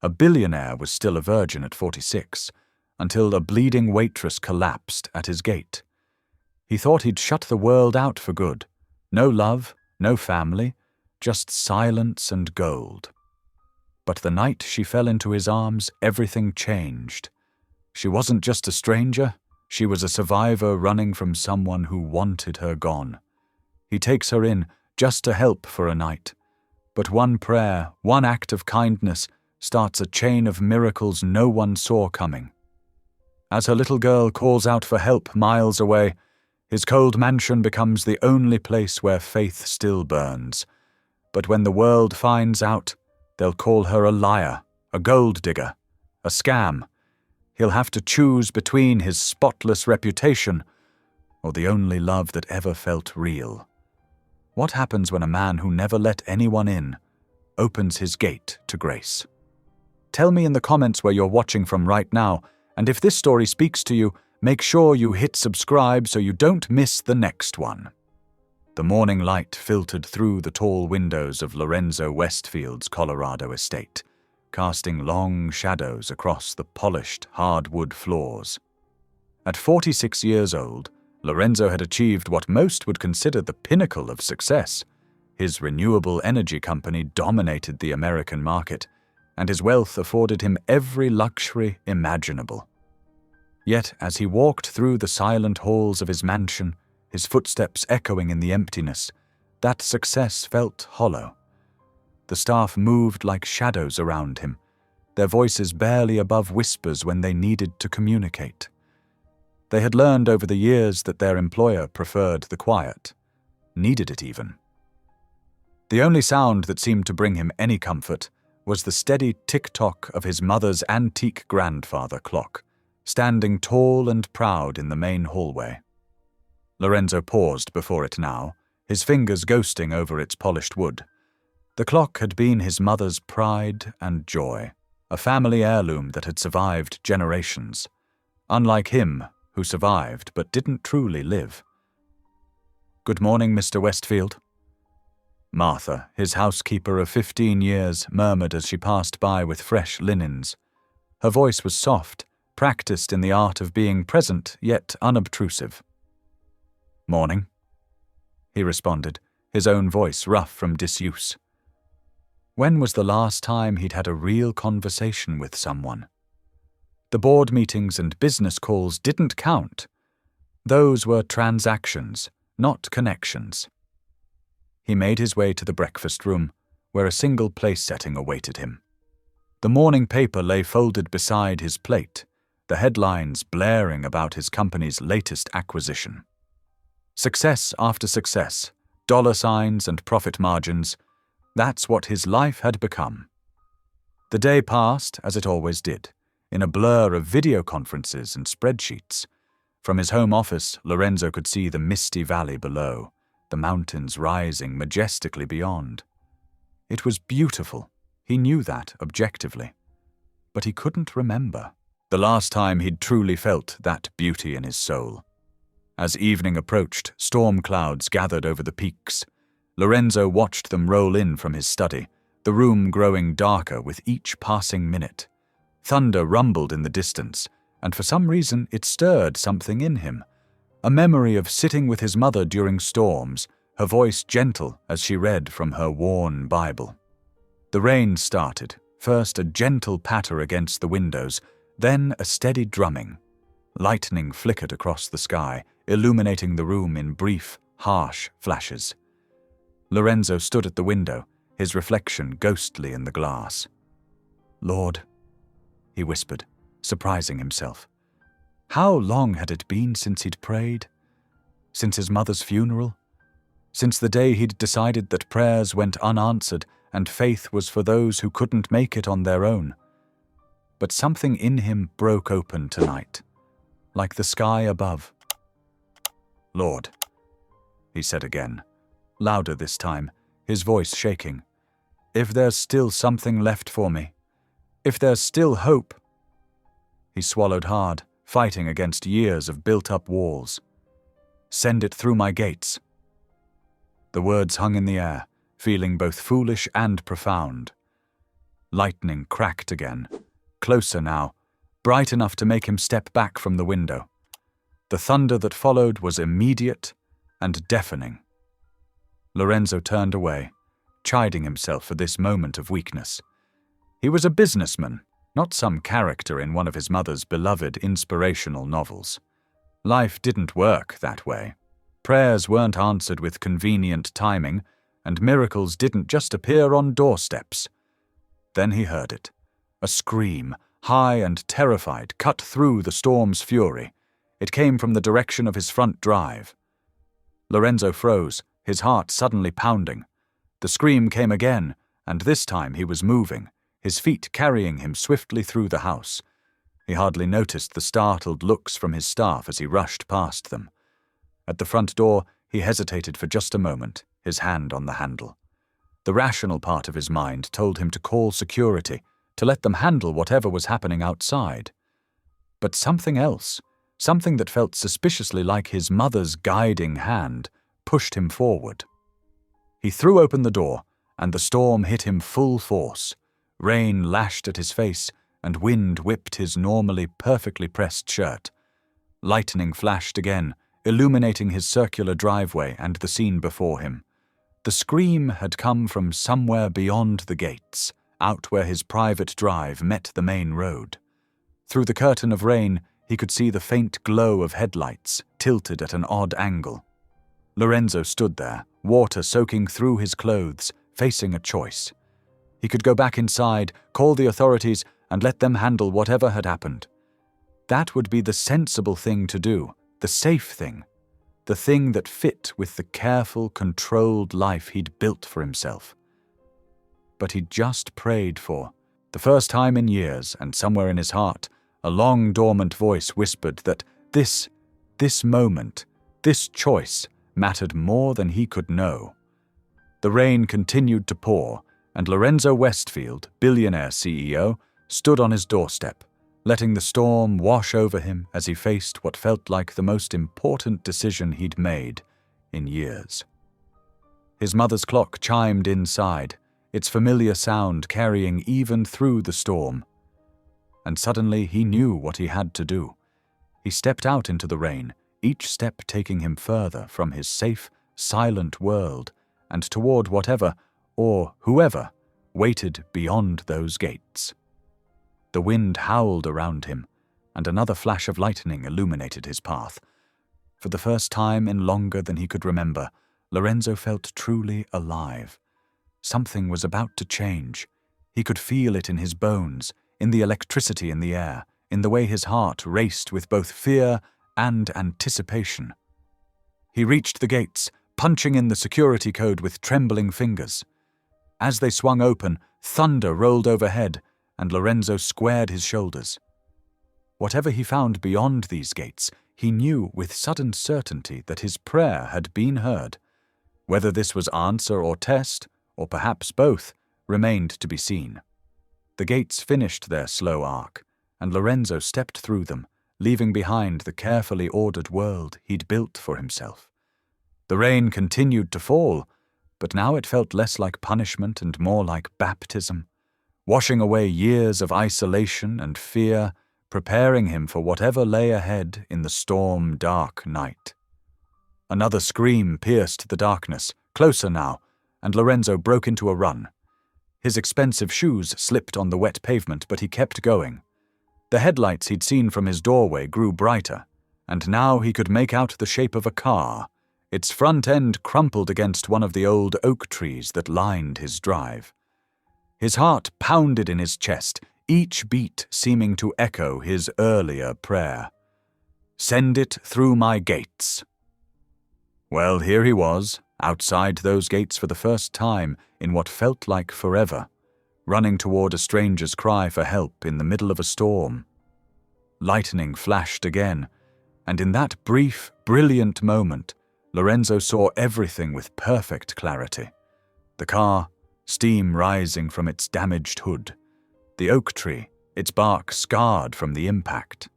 A billionaire was still a virgin at 46, until a bleeding waitress collapsed at his gate. He thought he'd shut the world out for good. No love, no family, just silence and gold. But the night she fell into his arms, everything changed. She wasn't just a stranger, she was a survivor running from someone who wanted her gone. He takes her in just to help for a night. But one prayer, one act of kindness, starts a chain of miracles no one saw coming. As her little girl calls out for help miles away, his cold mansion becomes the only place where faith still burns. But when the world finds out, they'll call her a liar, a gold digger, a scam. He'll have to choose between his spotless reputation or the only love that ever felt real. What happens when a man who never let anyone in opens his gate to grace? Tell me in the comments where you're watching from right now, and if this story speaks to you, make sure you hit subscribe so you don't miss the next one. The morning light filtered through the tall windows of Lorenzo Westfield's Colorado estate, casting long shadows across the polished hardwood floors. At 46 years old, Lorenzo had achieved what most would consider the pinnacle of success. His renewable energy company dominated the American market, and his wealth afforded him every luxury imaginable. Yet, as he walked through the silent halls of his mansion, his footsteps echoing in the emptiness, that success felt hollow. The staff moved like shadows around him, their voices barely above whispers when they needed to communicate. They had learned over the years that their employer preferred the quiet, needed it even. The only sound that seemed to bring him any comfort was the steady tick-tock of his mother's antique grandfather clock, standing tall and proud in the main hallway. Lorenzo paused before it now, his fingers ghosting over its polished wood. The clock had been his mother's pride and joy, a family heirloom that had survived generations. Unlike him, who survived but didn't truly live. "Good morning, Mr. Westfield." Martha, his housekeeper of 15 years, murmured as she passed by with fresh linens. Her voice was soft, practiced in the art of being present yet unobtrusive. "Morning," he responded, his own voice rough from disuse. When was the last time he'd had a real conversation with someone? The board meetings and business calls didn't count. Those were transactions, not connections. He made his way to the breakfast room, where a single place setting awaited him. The morning paper lay folded beside his plate, the headlines blaring about his company's latest acquisition. Success after success, dollar signs and profit margins, that's what his life had become. The day passed, as it always did, in a blur of video conferences and spreadsheets. From his home office, Lorenzo could see the misty valley below, the mountains rising majestically beyond. It was beautiful. He knew that objectively. But he couldn't remember the last time he'd truly felt that beauty in his soul. As evening approached, storm clouds gathered over the peaks. Lorenzo watched them roll in from his study, the room growing darker with each passing minute. Thunder rumbled in the distance, and for some reason it stirred something in him. A memory of sitting with his mother during storms, her voice gentle as she read from her worn Bible. The rain started, first a gentle patter against the windows, then a steady drumming. Lightning flickered across the sky, illuminating the room in brief, harsh flashes. Lorenzo stood at the window, his reflection ghostly in the glass. "Lord," he whispered, surprising himself. How long had it been since he'd prayed? Since his mother's funeral? Since the day he'd decided that prayers went unanswered and faith was for those who couldn't make it on their own? But something in him broke open tonight, like the sky above. "Lord," he said again, louder this time, his voice shaking. "If there's still something left for me, if there's still hope." He swallowed hard, fighting against years of built-up walls. "Send it through my gates." The words hung in the air, feeling both foolish and profound. Lightning cracked again, closer now, bright enough to make him step back from the window. The thunder that followed was immediate and deafening. Lorenzo turned away, chiding himself for this moment of weakness. He was a businessman, not some character in one of his mother's beloved inspirational novels. Life didn't work that way. Prayers weren't answered with convenient timing, and miracles didn't just appear on doorsteps. Then he heard it. A scream, high and terrified, cut through the storm's fury. It came from the direction of his front drive. Lorenzo froze, his heart suddenly pounding. The scream came again, and this time he was moving, his feet carrying him swiftly through the house. He hardly noticed the startled looks from his staff as he rushed past them. At the front door, he hesitated for just a moment, his hand on the handle. The rational part of his mind told him to call security, to let them handle whatever was happening outside. But something else, something that felt suspiciously like his mother's guiding hand, pushed him forward. He threw open the door, and the storm hit him full force. Rain lashed at his face, and wind whipped his normally perfectly pressed shirt. Lightning flashed again, illuminating his circular driveway and the scene before him. The scream had come from somewhere beyond the gates, out where his private drive met the main road. Through the curtain of rain, he could see the faint glow of headlights, tilted at an odd angle. Lorenzo stood there, water soaking through his clothes, facing a choice. He could go back inside, call the authorities, and let them handle whatever had happened. That would be the sensible thing to do, the safe thing, the thing that fit with the careful, controlled life he'd built for himself. But he'd just prayed for, the first time in years, and somewhere in his heart, a long dormant voice whispered that this moment, this choice, mattered more than he could know. The rain continued to pour, and Lorenzo Westfield, Billionaire CEO, stood on his doorstep, letting the storm wash over him as he faced what felt like the most important decision he'd made in years. His mother's clock chimed inside, its familiar sound carrying even through the storm. And suddenly he knew what he had to do. He stepped out into the rain, each step taking him further from his safe, silent world and toward whatever, or whoever, waited beyond those gates. The wind howled around him, and another flash of lightning illuminated his path. For the first time in longer than he could remember, Lorenzo felt truly alive. Something was about to change. He could feel it in his bones, in the electricity in the air, in the way his heart raced with both fear and anticipation. He reached the gates, punching in the security code with trembling fingers. As they swung open, thunder rolled overhead, and Lorenzo squared his shoulders. Whatever he found beyond these gates, he knew with sudden certainty that his prayer had been heard. Whether this was answer or test, or perhaps both, remained to be seen. The gates finished their slow arc, and Lorenzo stepped through them, leaving behind the carefully ordered world he'd built for himself. The rain continued to fall, but now it felt less like punishment and more like baptism, washing away years of isolation and fear, preparing him for whatever lay ahead in the storm-dark night. Another scream pierced the darkness, closer now, and Lorenzo broke into a run. His expensive shoes slipped on the wet pavement, but he kept going. The headlights he'd seen from his doorway grew brighter, and now he could make out the shape of a car, its front end crumpled against one of the old oak trees that lined his drive. His heart pounded in his chest, each beat seeming to echo his earlier prayer. "Send it through my gates." Well, here he was, outside those gates for the first time in what felt like forever, running toward a stranger's cry for help in the middle of a storm. Lightning flashed again, and in that brief, brilliant moment, Lorenzo saw everything with perfect clarity. The car, steam rising from its damaged hood, the oak tree, its bark scarred from the impact,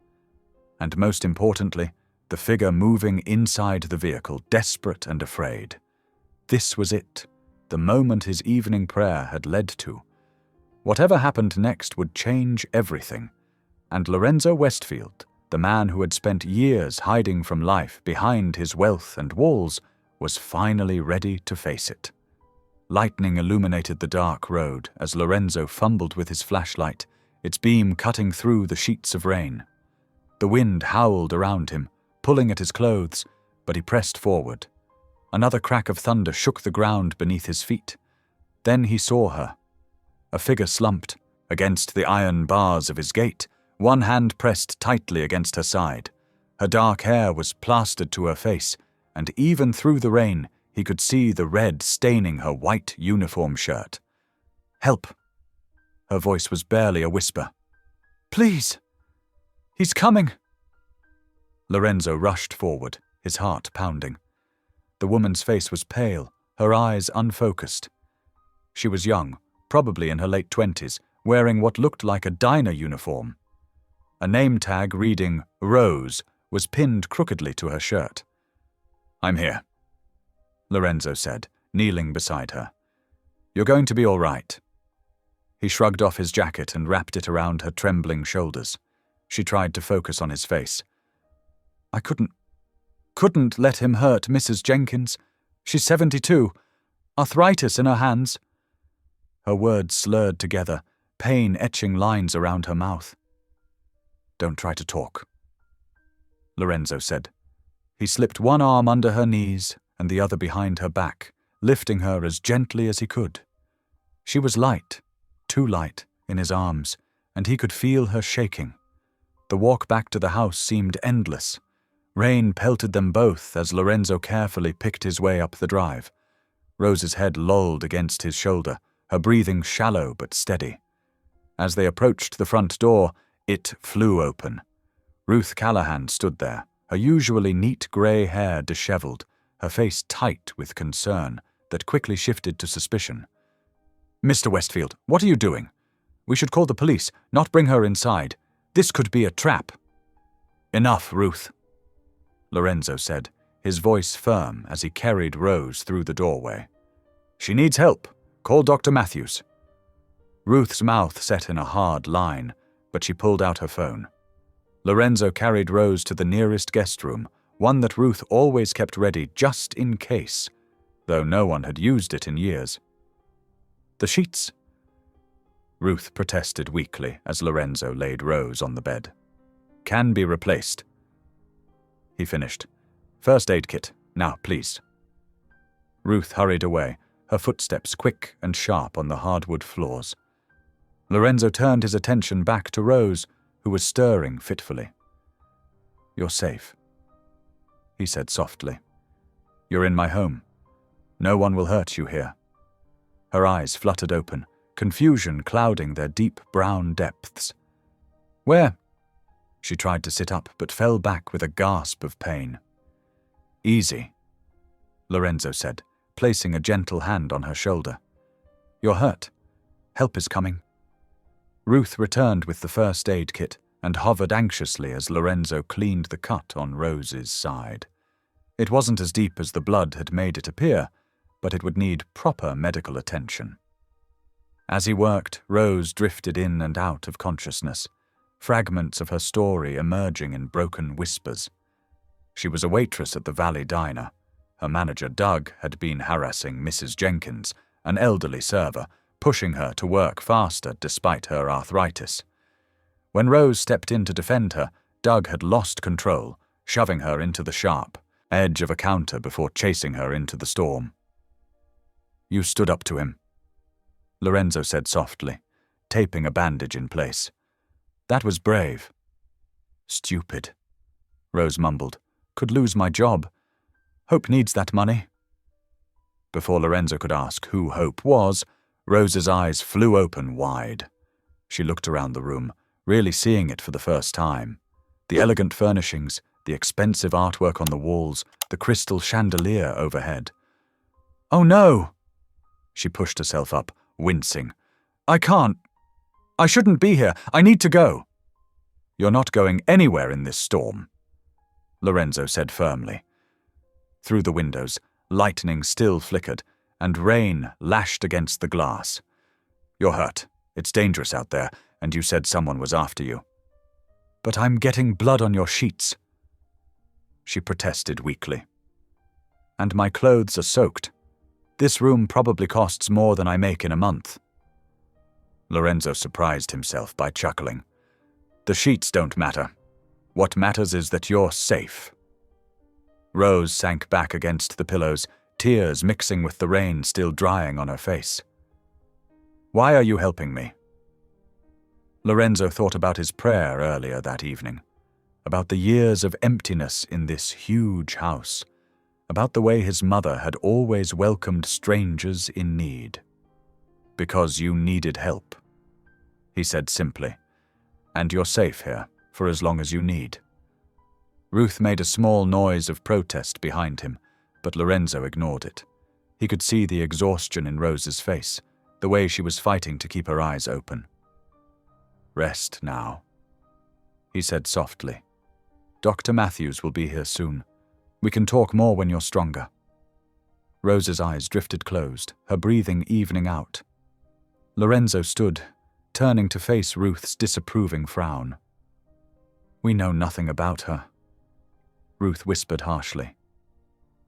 and most importantly, the figure moving inside the vehicle, desperate and afraid. This was it, the moment his evening prayer had led to. Whatever happened next would change everything, and Lorenzo Westfield, the man who had spent years hiding from life behind his wealth and walls, was finally ready to face it. Lightning illuminated the dark road as Lorenzo fumbled with his flashlight, its beam cutting through the sheets of rain. The wind howled around him, pulling at his clothes, but he pressed forward. Another crack of thunder shook the ground beneath his feet. Then he saw her. A figure slumped against the iron bars of his gate, one hand pressed tightly against her side. Her dark hair was plastered to her face, and even through the rain, he could see the red staining her white uniform shirt. "Help!" Her voice was barely a whisper. "Please! He's coming!" Lorenzo rushed forward, his heart pounding. The woman's face was pale, her eyes unfocused. She was young, probably in her late 20s, wearing what looked like a diner uniform. A name tag reading Rose was pinned crookedly to her shirt. "I'm here," Lorenzo said, kneeling beside her. "You're going to be all right." He shrugged off his jacket and wrapped it around her trembling shoulders. She tried to focus on his face. "I couldn't let him hurt Mrs. Jenkins. She's 72. Arthritis in her hands." Her words slurred together, pain etching lines around her mouth. "Don't try to talk," Lorenzo said. He slipped one arm under her knees and the other behind her back, lifting her as gently as he could. She was light, too light, in his arms, and he could feel her shaking. The walk back to the house seemed endless. Rain pelted them both as Lorenzo carefully picked his way up the drive. Rose's head lolled against his shoulder, her breathing shallow but steady. As they approached the front door, it flew open. Ruth Callahan stood there, her usually neat grey hair disheveled, her face tight with concern that quickly shifted to suspicion. "Mr. Westfield, what are you doing? We should call the police, not bring her inside. This could be a trap." "Enough, Ruth," Lorenzo said, his voice firm as he carried Rose through the doorway. "She needs help. Call Dr. Matthews." Ruth's mouth set in a hard line, but she pulled out her phone. Lorenzo carried Rose to the nearest guest room, one that Ruth always kept ready just in case, though no one had used it in years. "The sheets?" Ruth protested weakly as Lorenzo laid Rose on the bed. "Can be replaced." He finished. "First aid kit, now, please." Ruth hurried away, her footsteps quick and sharp on the hardwood floors. Lorenzo turned his attention back to Rose, who was stirring fitfully. "You're safe," he said softly. "You're in my home. No one will hurt you here." Her eyes fluttered open, confusion clouding their deep brown depths. "Where?" She tried to sit up, but fell back with a gasp of pain. "Easy," Lorenzo said, placing a gentle hand on her shoulder. "You're hurt. Help is coming." Ruth returned with the first aid kit and hovered anxiously as Lorenzo cleaned the cut on Rose's side. It wasn't as deep as the blood had made it appear, but it would need proper medical attention. As he worked, Rose drifted in and out of consciousness, fragments of her story emerging in broken whispers. She was a waitress at the Valley Diner. Her manager, Doug, had been harassing Mrs. Jenkins, an elderly server, pushing her to work faster despite her arthritis. When Rose stepped in to defend her, Doug had lost control, shoving her into the sharp edge of a counter before chasing her into the storm. "You stood up to him," Lorenzo said softly, taping a bandage in place. "That was brave." "Stupid," Rose mumbled. "Could lose my job. Hope needs that money." Before Lorenzo could ask who Hope was, Rose's eyes flew open wide. She looked around the room, really seeing it for the first time. The elegant furnishings, the expensive artwork on the walls, the crystal chandelier overhead. "Oh no!" She pushed herself up, wincing. "I can't. I shouldn't be here. I need to go." "You're not going anywhere in this storm," Lorenzo said firmly. Through the windows, lightning still flickered, and rain lashed against the glass. "You're hurt. It's dangerous out there, and you said someone was after you." "But I'm getting blood on your sheets," she protested weakly. "And my clothes are soaked. This room probably costs more than I make in a month." Lorenzo surprised himself by chuckling. "The sheets don't matter. What matters is that you're safe." Rose sank back against the pillows, tears mixing with the rain still drying on her face. "Why are you helping me?" Lorenzo thought about his prayer earlier that evening, about the years of emptiness in this huge house, about the way his mother had always welcomed strangers in need. "Because you needed help," he said simply, "and you're safe here for as long as you need." Ruth made a small noise of protest behind him, but Lorenzo ignored it. He could see the exhaustion in Rose's face, the way she was fighting to keep her eyes open. "Rest now," he said softly. "Dr. Matthews will be here soon. We can talk more when you're stronger." Rose's eyes drifted closed, her breathing evening out. Lorenzo stood, turning to face Ruth's disapproving frown. "We know nothing about her," Ruth whispered harshly.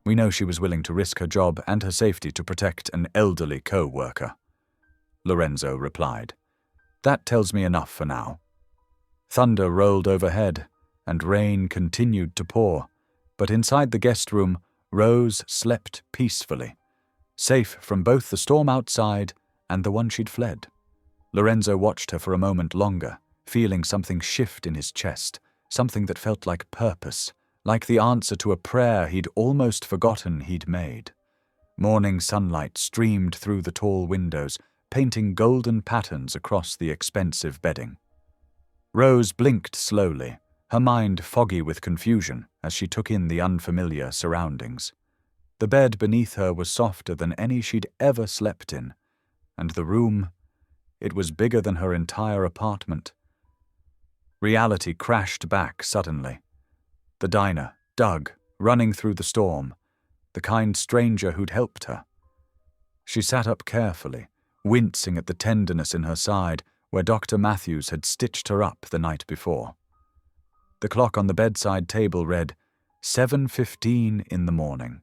"We know she was willing to risk her job and her safety to protect an elderly co-worker," Lorenzo replied. "That tells me enough for now." Thunder rolled overhead, and rain continued to pour, but inside the guest room, Rose slept peacefully, safe from both the storm outside and the one she'd fled. Lorenzo watched her for a moment longer, feeling something shift in his chest, something that felt like purpose, like the answer to a prayer he'd almost forgotten he'd made. Morning sunlight streamed through the tall windows, painting golden patterns across the expensive bedding. Rose blinked slowly, her mind foggy with confusion as she took in the unfamiliar surroundings. The bed beneath her was softer than any she'd ever slept in, and the room, it was bigger than her entire apartment. Reality crashed back suddenly. The diner, Doug, running through the storm, the kind stranger who'd helped her. She sat up carefully, wincing at the tenderness in her side where Dr. Matthews had stitched her up the night before. The clock on the bedside table read 7:15 in the morning.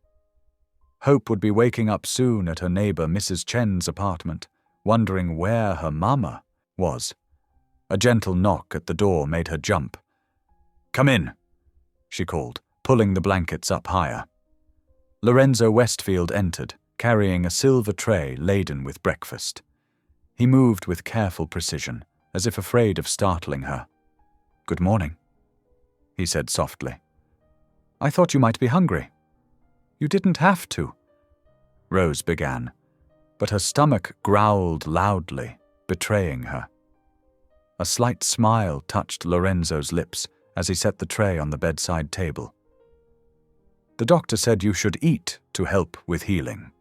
Hope would be waking up soon at her neighbor Mrs. Chen's apartment, wondering where her mama was. A gentle knock at the door made her jump. "Come in," she called, pulling the blankets up higher. Lorenzo Westfield entered, carrying a silver tray laden with breakfast. He moved with careful precision, as if afraid of startling her. "Good morning," he said softly. "I thought you might be hungry." "You didn't have to," Rose began, but her stomach growled loudly, betraying her. A slight smile touched Lorenzo's lips as he set the tray on the bedside table. "The doctor said you should eat to help with healing."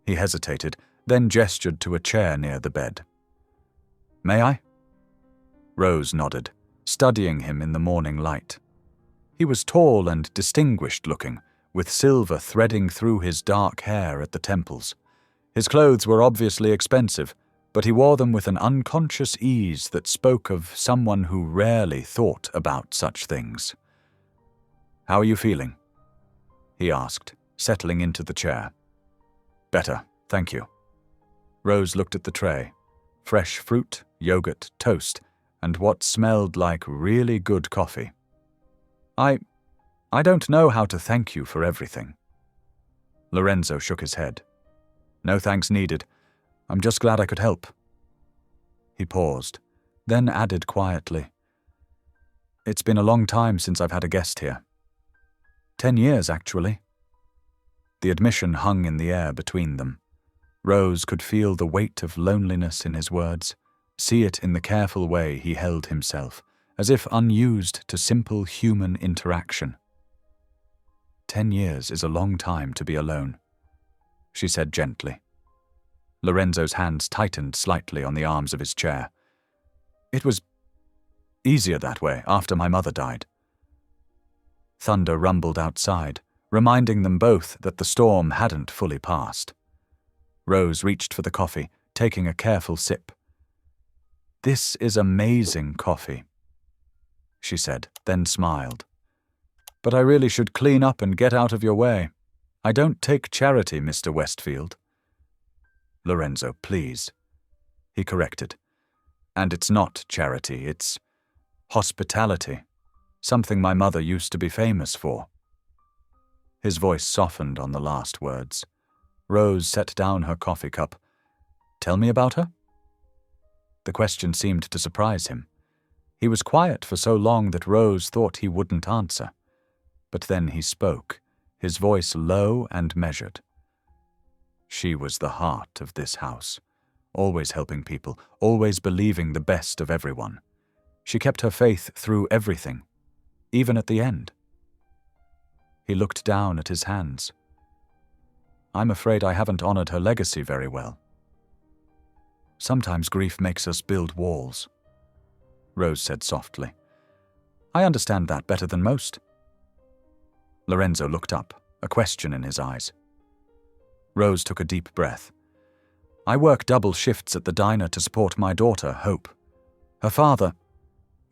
He hesitated, then gestured to a chair near the bed. "May I?" Rose nodded, studying him in the morning light. He was tall and distinguished-looking, with silver threading through his dark hair at the temples. His clothes were obviously expensive, but he wore them with an unconscious ease that spoke of someone who rarely thought about such things. "How are you feeling?" he asked, settling into the chair. "Better, thank you." Rose looked at the tray. Fresh fruit, yogurt, toast, and what smelled like really good coffee. I don't know how to thank you for everything." Lorenzo shook his head. "No thanks needed. I'm just glad I could help." He paused, then added quietly, "It's been a long time since I've had a guest here. 10 years, actually." The admission hung in the air between them. Rose could feel the weight of loneliness in his words, see it in the careful way he held himself, as if unused to simple human interaction. 10 years is a long time to be alone, she said gently. Lorenzo's hands tightened slightly on the arms of his chair. "It was easier that way after my mother died." Thunder rumbled outside, reminding them both that the storm hadn't fully passed. Rose reached for the coffee, taking a careful sip, "This is amazing coffee," she said, then smiled. "But I really should clean up and get out of your way. I don't take charity, Mr. Westfield." "Lorenzo, please," he corrected. "And it's not charity, it's hospitality, something my mother used to be famous for." His voice softened on the last words. Rose set down her coffee cup. "Tell me about her?" The question seemed to surprise him. He was quiet for so long that Rose thought he wouldn't answer. But then he spoke, his voice low and measured. "She was the heart of this house, always helping people, always believing the best of everyone. She kept her faith through everything, even at the end." He looked down at his hands. "I'm afraid I haven't honored her legacy very well." "Sometimes grief makes us build walls," Rose said softly. "I understand that better than most." Lorenzo looked up, a question in his eyes. Rose took a deep breath. "I work double shifts at the diner to support my daughter, Hope. Her father,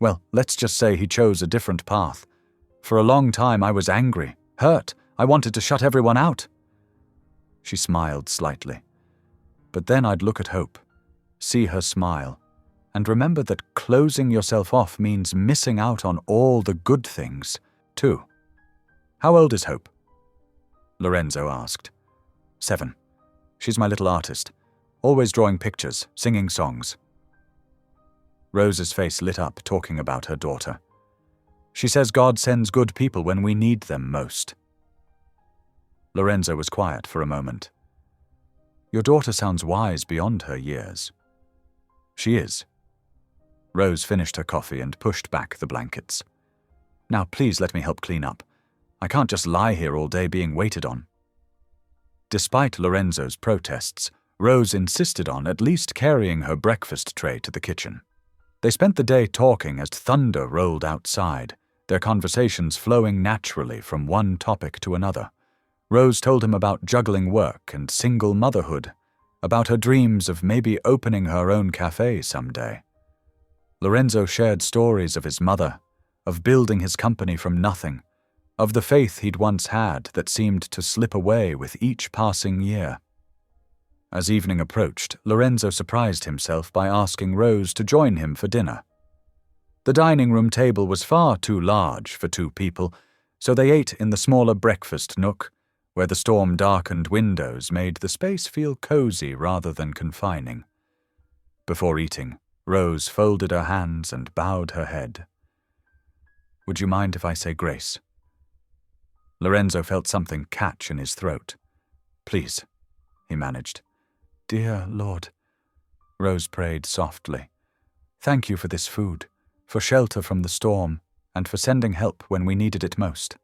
well, let's just say he chose a different path. For a long time I was angry, hurt. I wanted to shut everyone out." She smiled slightly. "But then I'd look at Hope, see her smile, and remember that closing yourself off means missing out on all the good things, too." "How old is Hope?" Lorenzo asked. 7. She's my little artist, always drawing pictures, singing songs." Rose's face lit up talking about her daughter. "She says God sends good people when we need them most." Lorenzo was quiet for a moment. "Your daughter sounds wise beyond her years." "She is." Rose finished her coffee and pushed back the blankets. "Now please let me help clean up. I can't just lie here all day being waited on." Despite Lorenzo's protests, Rose insisted on at least carrying her breakfast tray to the kitchen. They spent the day talking as thunder rolled outside, their conversations flowing naturally from one topic to another. Rose told him about juggling work and single motherhood, about her dreams of maybe opening her own cafe someday. Lorenzo shared stories of his mother, of building his company from nothing, of the faith he'd once had that seemed to slip away with each passing year. As evening approached, Lorenzo surprised himself by asking Rose to join him for dinner. The dining room table was far too large for 2 people, so they ate in the smaller breakfast nook, where the storm-darkened windows made the space feel cozy rather than confining. Before eating, Rose folded her hands and bowed her head. "Would you mind if I say grace?" Lorenzo felt something catch in his throat. "Please," he managed. "Dear Lord," Rose prayed softly, "thank you for this food, for shelter from the storm, and for sending help when we needed it most.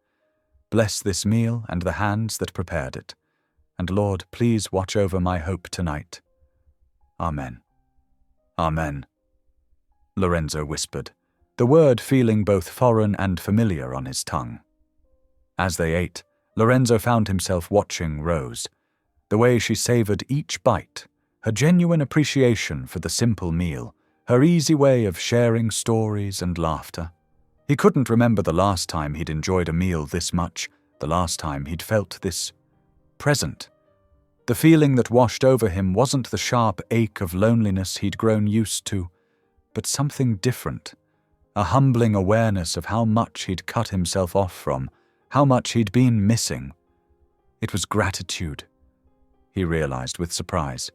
Bless this meal and the hands that prepared it. And Lord, please watch over my Hope tonight. Amen." "Amen," Lorenzo whispered, the word feeling both foreign and familiar on his tongue. As they ate, Lorenzo found himself watching Rose, the way she savored each bite, her genuine appreciation for the simple meal, her easy way of sharing stories and laughter. He couldn't remember the last time he'd enjoyed a meal this much, the last time he'd felt this present. The feeling that washed over him wasn't the sharp ache of loneliness he'd grown used to, but something different, a humbling awareness of how much he'd cut himself off from, how much he'd been missing. It was gratitude, he realized with surprise.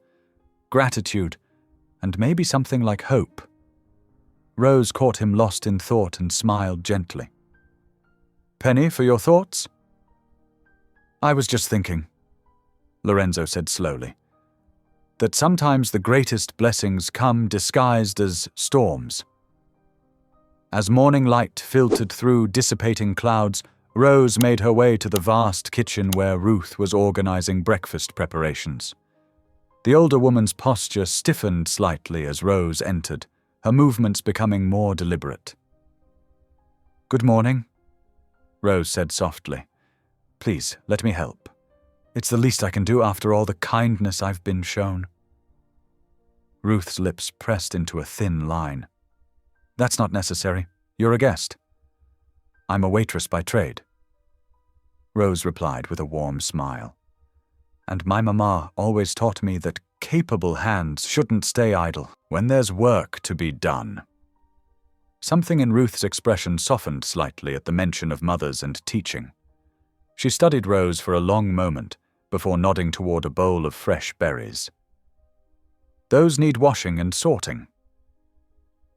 Gratitude, and maybe something like hope. Rose caught him lost in thought and smiled gently. "Penny, for your thoughts?" "I was just thinking," Lorenzo said slowly, "that sometimes the greatest blessings come disguised as storms." As morning light filtered through dissipating clouds, Rose made her way to the vast kitchen where Ruth was organizing breakfast preparations. The older woman's posture stiffened slightly as Rose entered, her movements becoming more deliberate. "Good morning," Rose said softly. "Please, let me help. It's the least I can do after all the kindness I've been shown." Ruth's lips pressed into a thin line. "That's not necessary. You're a guest." "I'm a waitress by trade." Rose replied with a warm smile. "And my mama always taught me that capable hands shouldn't stay idle when there's work to be done." Something in Ruth's expression softened slightly at the mention of mothers and teaching. She studied Rose for a long moment before nodding toward a bowl of fresh berries. "Those need washing and sorting."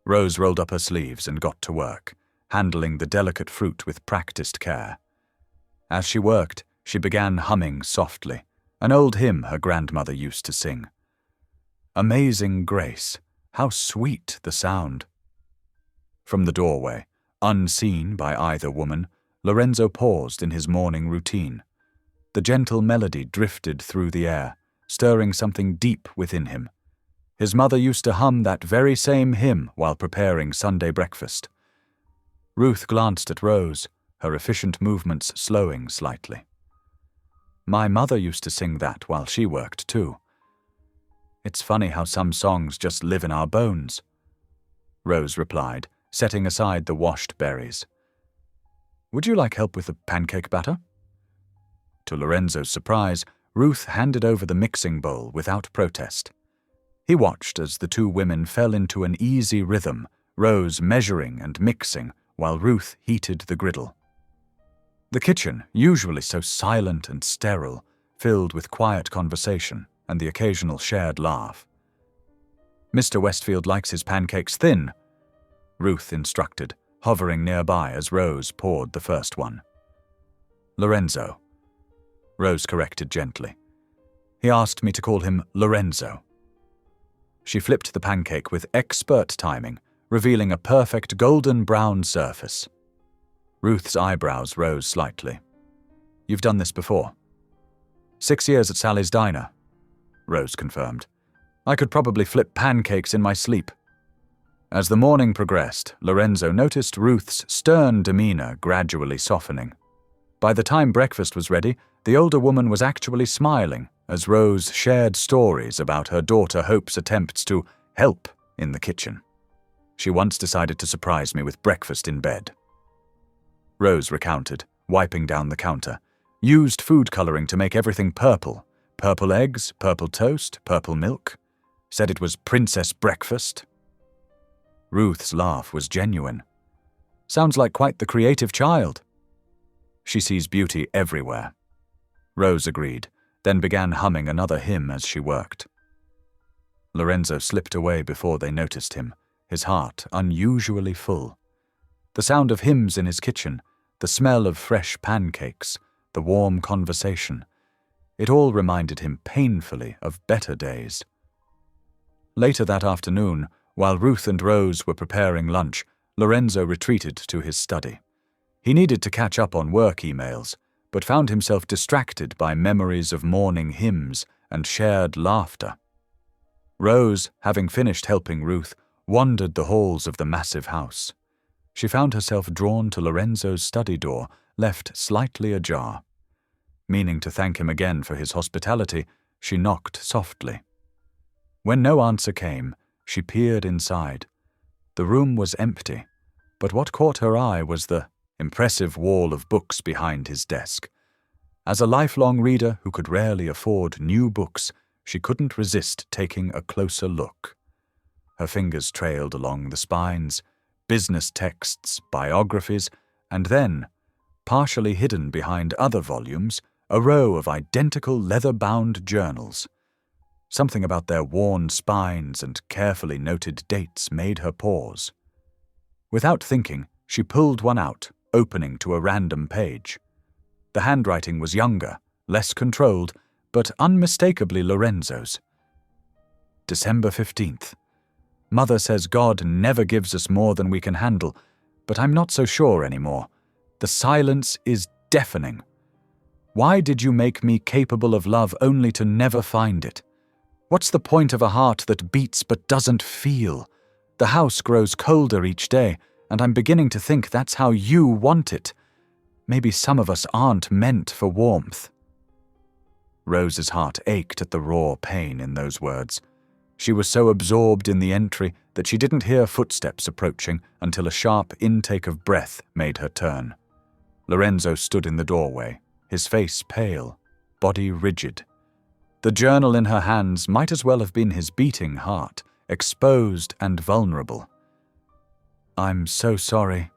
Rose rolled up her sleeves and got to work, handling the delicate fruit with practiced care. As she worked, she began humming softly, an old hymn her grandmother used to sing. Amazing grace, how sweet the sound. From the doorway, unseen by either woman, Lorenzo paused in his morning routine. The gentle melody drifted through the air, stirring something deep within him. His mother used to hum that very same hymn while preparing Sunday breakfast. Ruth glanced at Rose, her efficient movements slowing slightly. "My mother used to sing that while she worked too. It's funny how some songs just live in our bones," Rose replied, setting aside the washed berries. "Would you like help with the pancake batter?" To Lorenzo's surprise, Ruth handed over the mixing bowl without protest. He watched as the two women fell into an easy rhythm, Rose measuring and mixing while Ruth heated the griddle. The kitchen, usually so silent and sterile, filled with quiet conversation and the occasional shared laugh. "Mr. Westfield likes his pancakes thin," Ruth instructed, hovering nearby as Rose poured the first one. "Lorenzo," Rose corrected gently. "He asked me to call him Lorenzo." She flipped the pancake with expert timing, revealing a perfect golden brown surface. Ruth's eyebrows rose slightly. "You've done this before?" 6 years at Sally's Diner," Rose confirmed. "I could probably flip pancakes in my sleep." As the morning progressed, Lorenzo noticed Ruth's stern demeanor gradually softening. By the time breakfast was ready, the older woman was actually smiling as Rose shared stories about her daughter Hope's attempts to help in the kitchen. "She once decided to surprise me with breakfast in bed," Rose recounted, wiping down the counter. "Used food coloring to make everything purple. Purple eggs, purple toast, purple milk. Said it was princess breakfast." Ruth's laugh was genuine. "Sounds like quite the creative child." "She sees beauty everywhere," Rose agreed, then began humming another hymn as she worked. Lorenzo slipped away before they noticed him, his heart unusually full. The sound of hymns in his kitchen, the smell of fresh pancakes, the warm conversation, it all reminded him painfully of better days. Later that afternoon, while Ruth and Rose were preparing lunch, Lorenzo retreated to his study. He needed to catch up on work emails, but found himself distracted by memories of morning hymns and shared laughter. Rose, having finished helping Ruth, wandered the halls of the massive house. She found herself drawn to Lorenzo's study door, left slightly ajar. Meaning to thank him again for his hospitality, she knocked softly. When no answer came, she peered inside. The room was empty, but what caught her eye was the impressive wall of books behind his desk. As a lifelong reader who could rarely afford new books, she couldn't resist taking a closer look. Her fingers trailed along the spines, business texts, biographies, and then, partially hidden behind other volumes, a row of identical leather-bound journals. Something about their worn spines and carefully noted dates made her pause. Without thinking, she pulled one out, opening to a random page. The handwriting was younger, less controlled, but unmistakably Lorenzo's. December 15th. Mother says God never gives us more than we can handle, but I'm not so sure anymore. The silence is deafening. Why did you make me capable of love only to never find it? What's the point of a heart that beats but doesn't feel? The house grows colder each day, and I'm beginning to think that's how you want it. Maybe some of us aren't meant for warmth. Rose's heart ached at the raw pain in those words. She was so absorbed in the entry that she didn't hear footsteps approaching until a sharp intake of breath made her turn. Lorenzo stood in the doorway, his face pale, body rigid. The journal in her hands might as well have been his beating heart, exposed and vulnerable. "I'm so sorry,"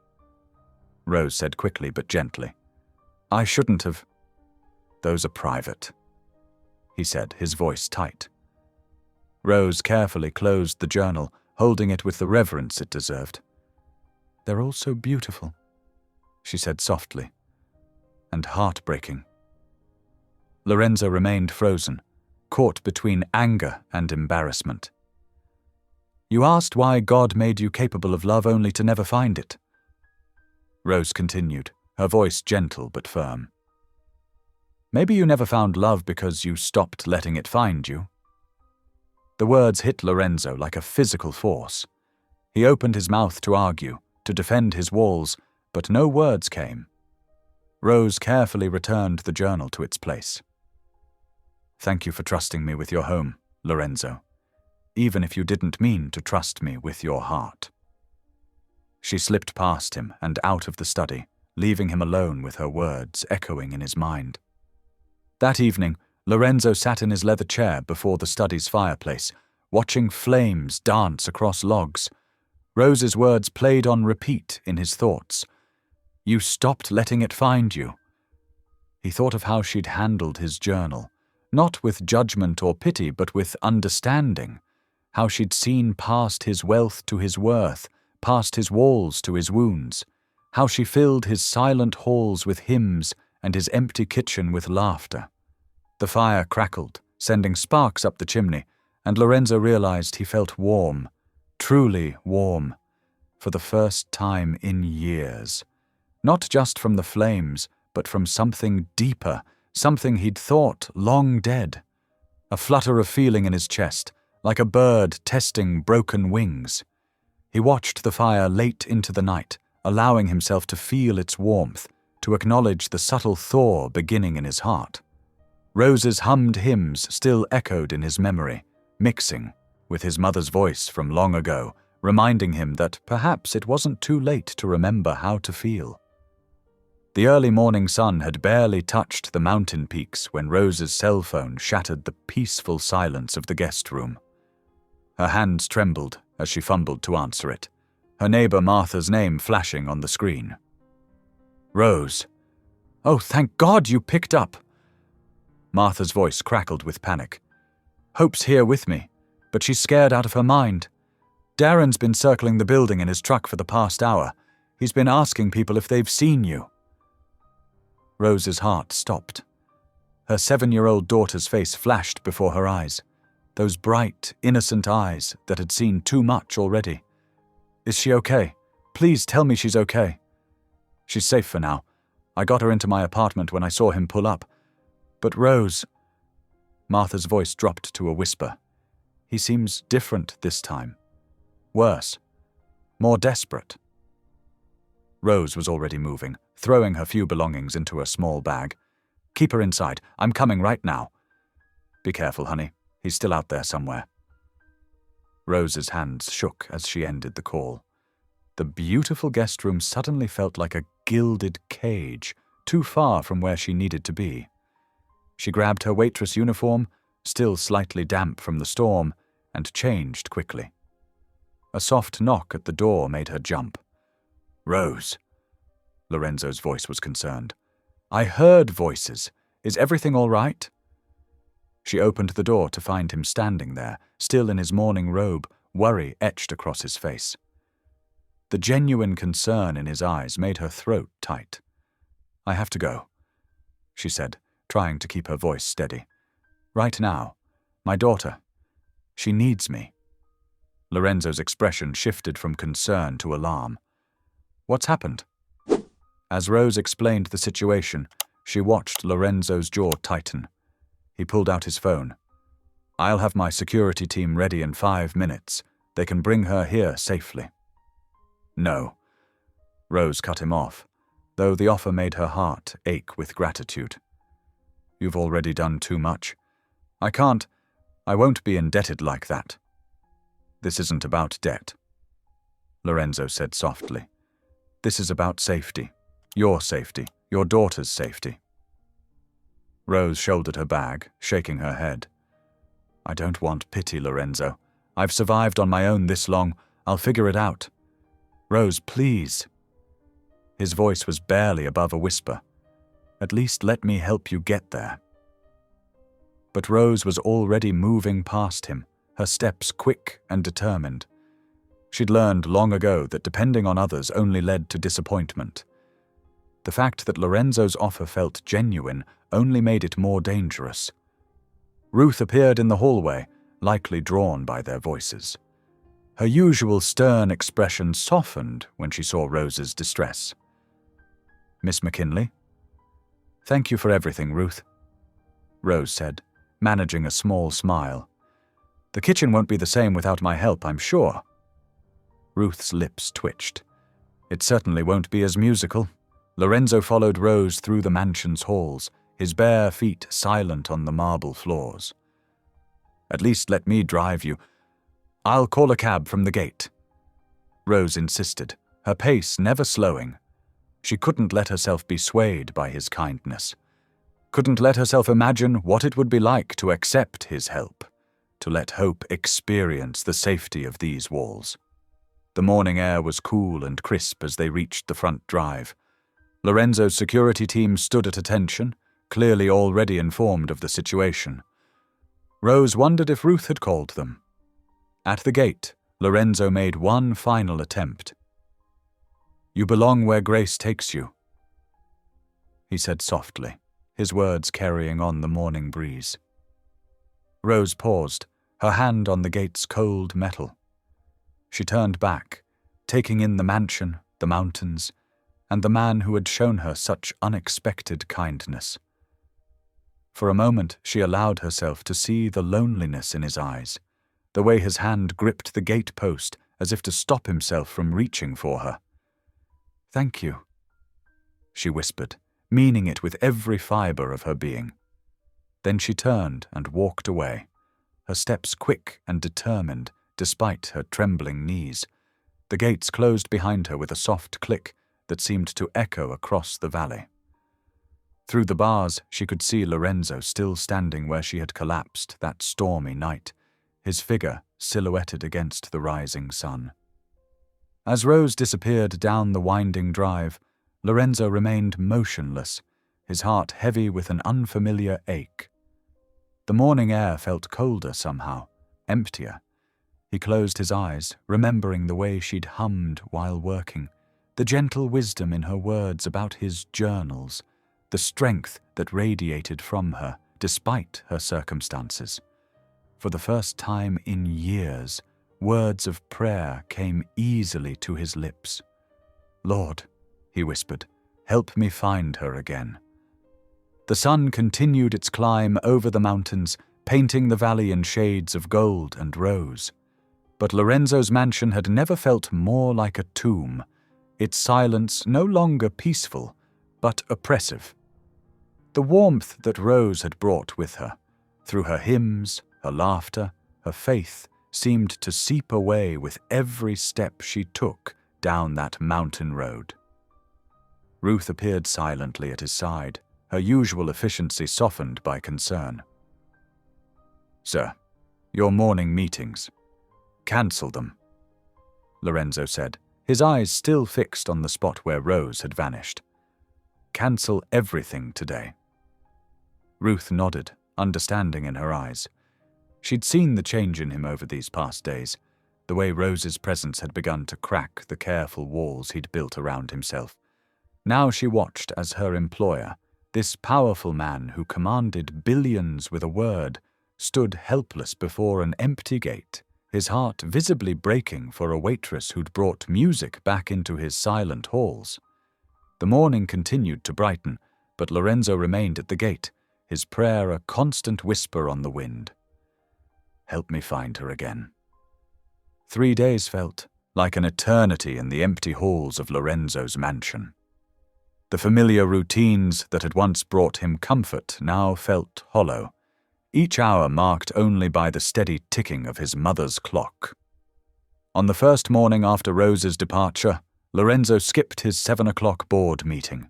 Rose said quickly but gently. "I shouldn't have." "Those are private," he said, his voice tight. Rose carefully closed the journal, holding it with the reverence it deserved. "They're all so beautiful," she said softly, "and heartbreaking." Lorenzo remained frozen, caught between anger and embarrassment. "You asked why God made you capable of love only to never find it," Rose continued, her voice gentle but firm. "Maybe you never found love because you stopped letting it find you." The words hit Lorenzo like a physical force. He opened his mouth to argue, to defend his walls, but no words came. Rose carefully returned the journal to its place. "Thank you for trusting me with your home, Lorenzo, even if you didn't mean to trust me with your heart." She slipped past him and out of the study, leaving him alone with her words echoing in his mind. That evening, Lorenzo sat in his leather chair before the study's fireplace, watching flames dance across logs. Rose's words played on repeat in his thoughts. "You stopped letting it find you." He thought of how she'd handled his journal, not with judgment or pity, but with understanding. How she'd seen past his wealth to his worth, past his walls to his wounds. How she filled his silent halls with hymns and his empty kitchen with laughter. The fire crackled, sending sparks up the chimney, and Lorenzo realized he felt warm, truly warm, for the first time in years. Not just from the flames, but from something deeper, something he'd thought long dead. A flutter of feeling in his chest, like a bird testing broken wings. He watched the fire late into the night, allowing himself to feel its warmth, to acknowledge the subtle thaw beginning in his heart. Rose's hummed hymns still echoed in his memory, mixing with his mother's voice from long ago, reminding him that perhaps it wasn't too late to remember how to feel. The early morning sun had barely touched the mountain peaks when Rose's cell phone shattered the peaceful silence of the guest room. Her hands trembled as she fumbled to answer it, her neighbor Martha's name flashing on the screen. "Rose. Oh, thank God you picked up." Martha's voice crackled with panic. "Hope's here with me, but she's scared out of her mind. Darren's been circling the building in his truck for the past hour. He's been asking people if they've seen you." Rose's heart stopped. Her 7-year-old daughter's face flashed before her eyes, those bright, innocent eyes that had seen too much already. "Is she okay? Please tell me she's okay." "She's safe for now. I got her into my apartment when I saw him pull up. But Rose..." Martha's voice dropped to a whisper. "He seems different this time. Worse. More desperate." Rose was already moving, throwing her few belongings into a small bag. "Keep her inside. I'm coming right now." "Be careful, honey. He's still out there somewhere." Rose's hands shook as she ended the call. The beautiful guest room suddenly felt like a gilded cage, too far from where she needed to be. She grabbed her waitress uniform, still slightly damp from the storm, and changed quickly. A soft knock at the door made her jump. "Rose." Lorenzo's voice was concerned. "I heard voices. Is everything all right?" She opened the door to find him standing there, still in his morning robe, worry etched across his face. The genuine concern in his eyes made her throat tight. "I have to go," she said, trying to keep her voice steady. "Right now. My daughter. She needs me." Lorenzo's expression shifted from concern to alarm. "What's happened?" As Rose explained the situation, she watched Lorenzo's jaw tighten. He pulled out his phone. "I'll have my security team ready in 5 minutes. They can bring her here safely." "No." Rose cut him off, though the offer made her heart ache with gratitude. "You've already done too much. I won't be indebted like that." This isn't about debt, Lorenzo said softly. This is about safety. Your safety. Your daughter's safety. Rose shouldered her bag, shaking her head. I don't want pity, Lorenzo. I've survived on my own this long. I'll figure it out. Rose, please. His voice was barely above a whisper. At least let me help you get there. But Rose was already moving past him, her steps quick and determined. She'd learned long ago that depending on others only led to disappointment. The fact that Lorenzo's offer felt genuine only made it more dangerous. Ruth appeared in the hallway, likely drawn by their voices. Her usual stern expression softened when she saw Rose's distress. Miss McKinley? Thank you for everything, Ruth, Rose said, managing a small smile. The kitchen won't be the same without my help, I'm sure. Ruth's lips twitched. It certainly won't be as musical. Lorenzo followed Rose through the mansion's halls, his bare feet silent on the marble floors. At least let me drive you. I'll call a cab from the gate. Rose insisted, her pace never slowing. She couldn't let herself be swayed by his kindness. Couldn't let herself imagine what it would be like to accept his help, to let hope experience the safety of these walls. The morning air was cool and crisp as they reached the front drive. Lorenzo's security team stood at attention, clearly already informed of the situation. Rose wondered if Ruth had called them. At the gate, Lorenzo made one final attempt. You belong where grace takes you, he said softly, his words carrying on the morning breeze. Rose paused, her hand on the gate's cold metal. She turned back, taking in the mansion, the mountains, and the man who had shown her such unexpected kindness. For a moment she allowed herself to see the loneliness in his eyes, the way his hand gripped the gate post as if to stop himself from reaching for her. Thank you, she whispered, meaning it with every fibre of her being. Then she turned and walked away, her steps quick and determined despite her trembling knees. The gates closed behind her with a soft click that seemed to echo across the valley. Through the bars, she could see Lorenzo still standing where she had collapsed that stormy night, his figure silhouetted against the rising sun. As Rose disappeared down the winding drive, Lorenzo remained motionless, his heart heavy with an unfamiliar ache. The morning air felt colder somehow, emptier. He closed his eyes, remembering the way she'd hummed while working, the gentle wisdom in her words about his journals, the strength that radiated from her despite her circumstances. For the first time in years, words of prayer came easily to his lips. Lord, he whispered, help me find her again. The sun continued its climb over the mountains, painting the valley in shades of gold and rose. But Lorenzo's mansion had never felt more like a tomb, its silence no longer peaceful, but oppressive. The warmth that Rose had brought with her, through her hymns, her laughter, her faith, seemed to seep away with every step she took down that mountain road. Ruth appeared silently at his side, her usual efficiency softened by concern. Sir, your morning meetings. Cancel them, Lorenzo said, his eyes still fixed on the spot where Rose had vanished. Cancel everything today. Ruth nodded, understanding in her eyes. She'd seen the change in him over these past days, the way Rose's presence had begun to crack the careful walls he'd built around himself. Now she watched as her employer, this powerful man who commanded billions with a word, stood helpless before an empty gate, his heart visibly breaking for a waitress who'd brought music back into his silent halls. The morning continued to brighten, but Lorenzo remained at the gate, his prayer a constant whisper on the wind. Help me find her again. 3 days felt like an eternity in the empty halls of Lorenzo's mansion. The familiar routines that had once brought him comfort now felt hollow, each hour marked only by the steady ticking of his mother's clock. On the first morning after Rose's departure, Lorenzo skipped his 7 o'clock board meeting.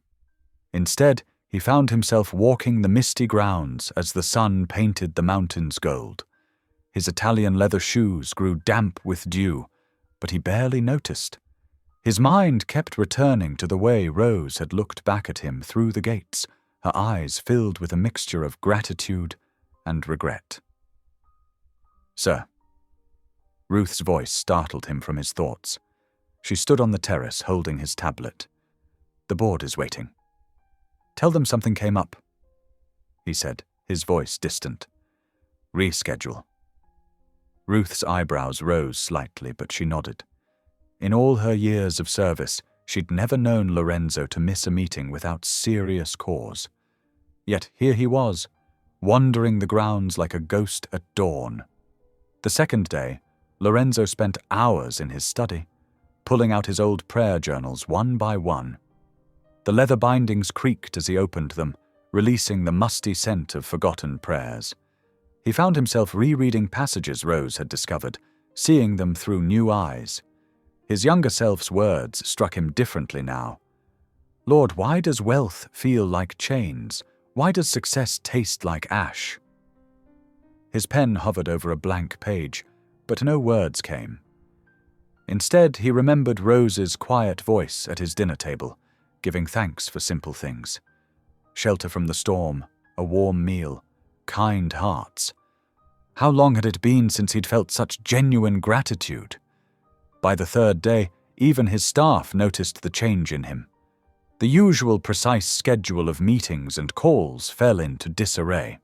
Instead, he found himself walking the misty grounds as the sun painted the mountains gold. His Italian leather shoes grew damp with dew, but he barely noticed. His mind kept returning to the way Rose had looked back at him through the gates, her eyes filled with a mixture of gratitude and regret. "Sir." Ruth's voice startled him from his thoughts. She stood on the terrace holding his tablet. "The board is waiting." "Tell them something came up," he said, his voice distant. "Reschedule." Ruth's eyebrows rose slightly, but she nodded. In all her years of service, she'd never known Lorenzo to miss a meeting without serious cause. Yet here he was, wandering the grounds like a ghost at dawn. The second day, Lorenzo spent hours in his study, pulling out his old prayer journals one by one. The leather bindings creaked as he opened them, releasing the musty scent of forgotten prayers. He found himself rereading passages Rose had discovered, seeing them through new eyes. His younger self's words struck him differently now. "Lord, why does wealth feel like chains? Why does success taste like ash?" His pen hovered over a blank page, but no words came. Instead, he remembered Rose's quiet voice at his dinner table, giving thanks for simple things. Shelter from the storm, a warm meal, kind hearts. How long had it been since he'd felt such genuine gratitude? By the third day, even his staff noticed the change in him. The usual precise schedule of meetings and calls fell into disarray.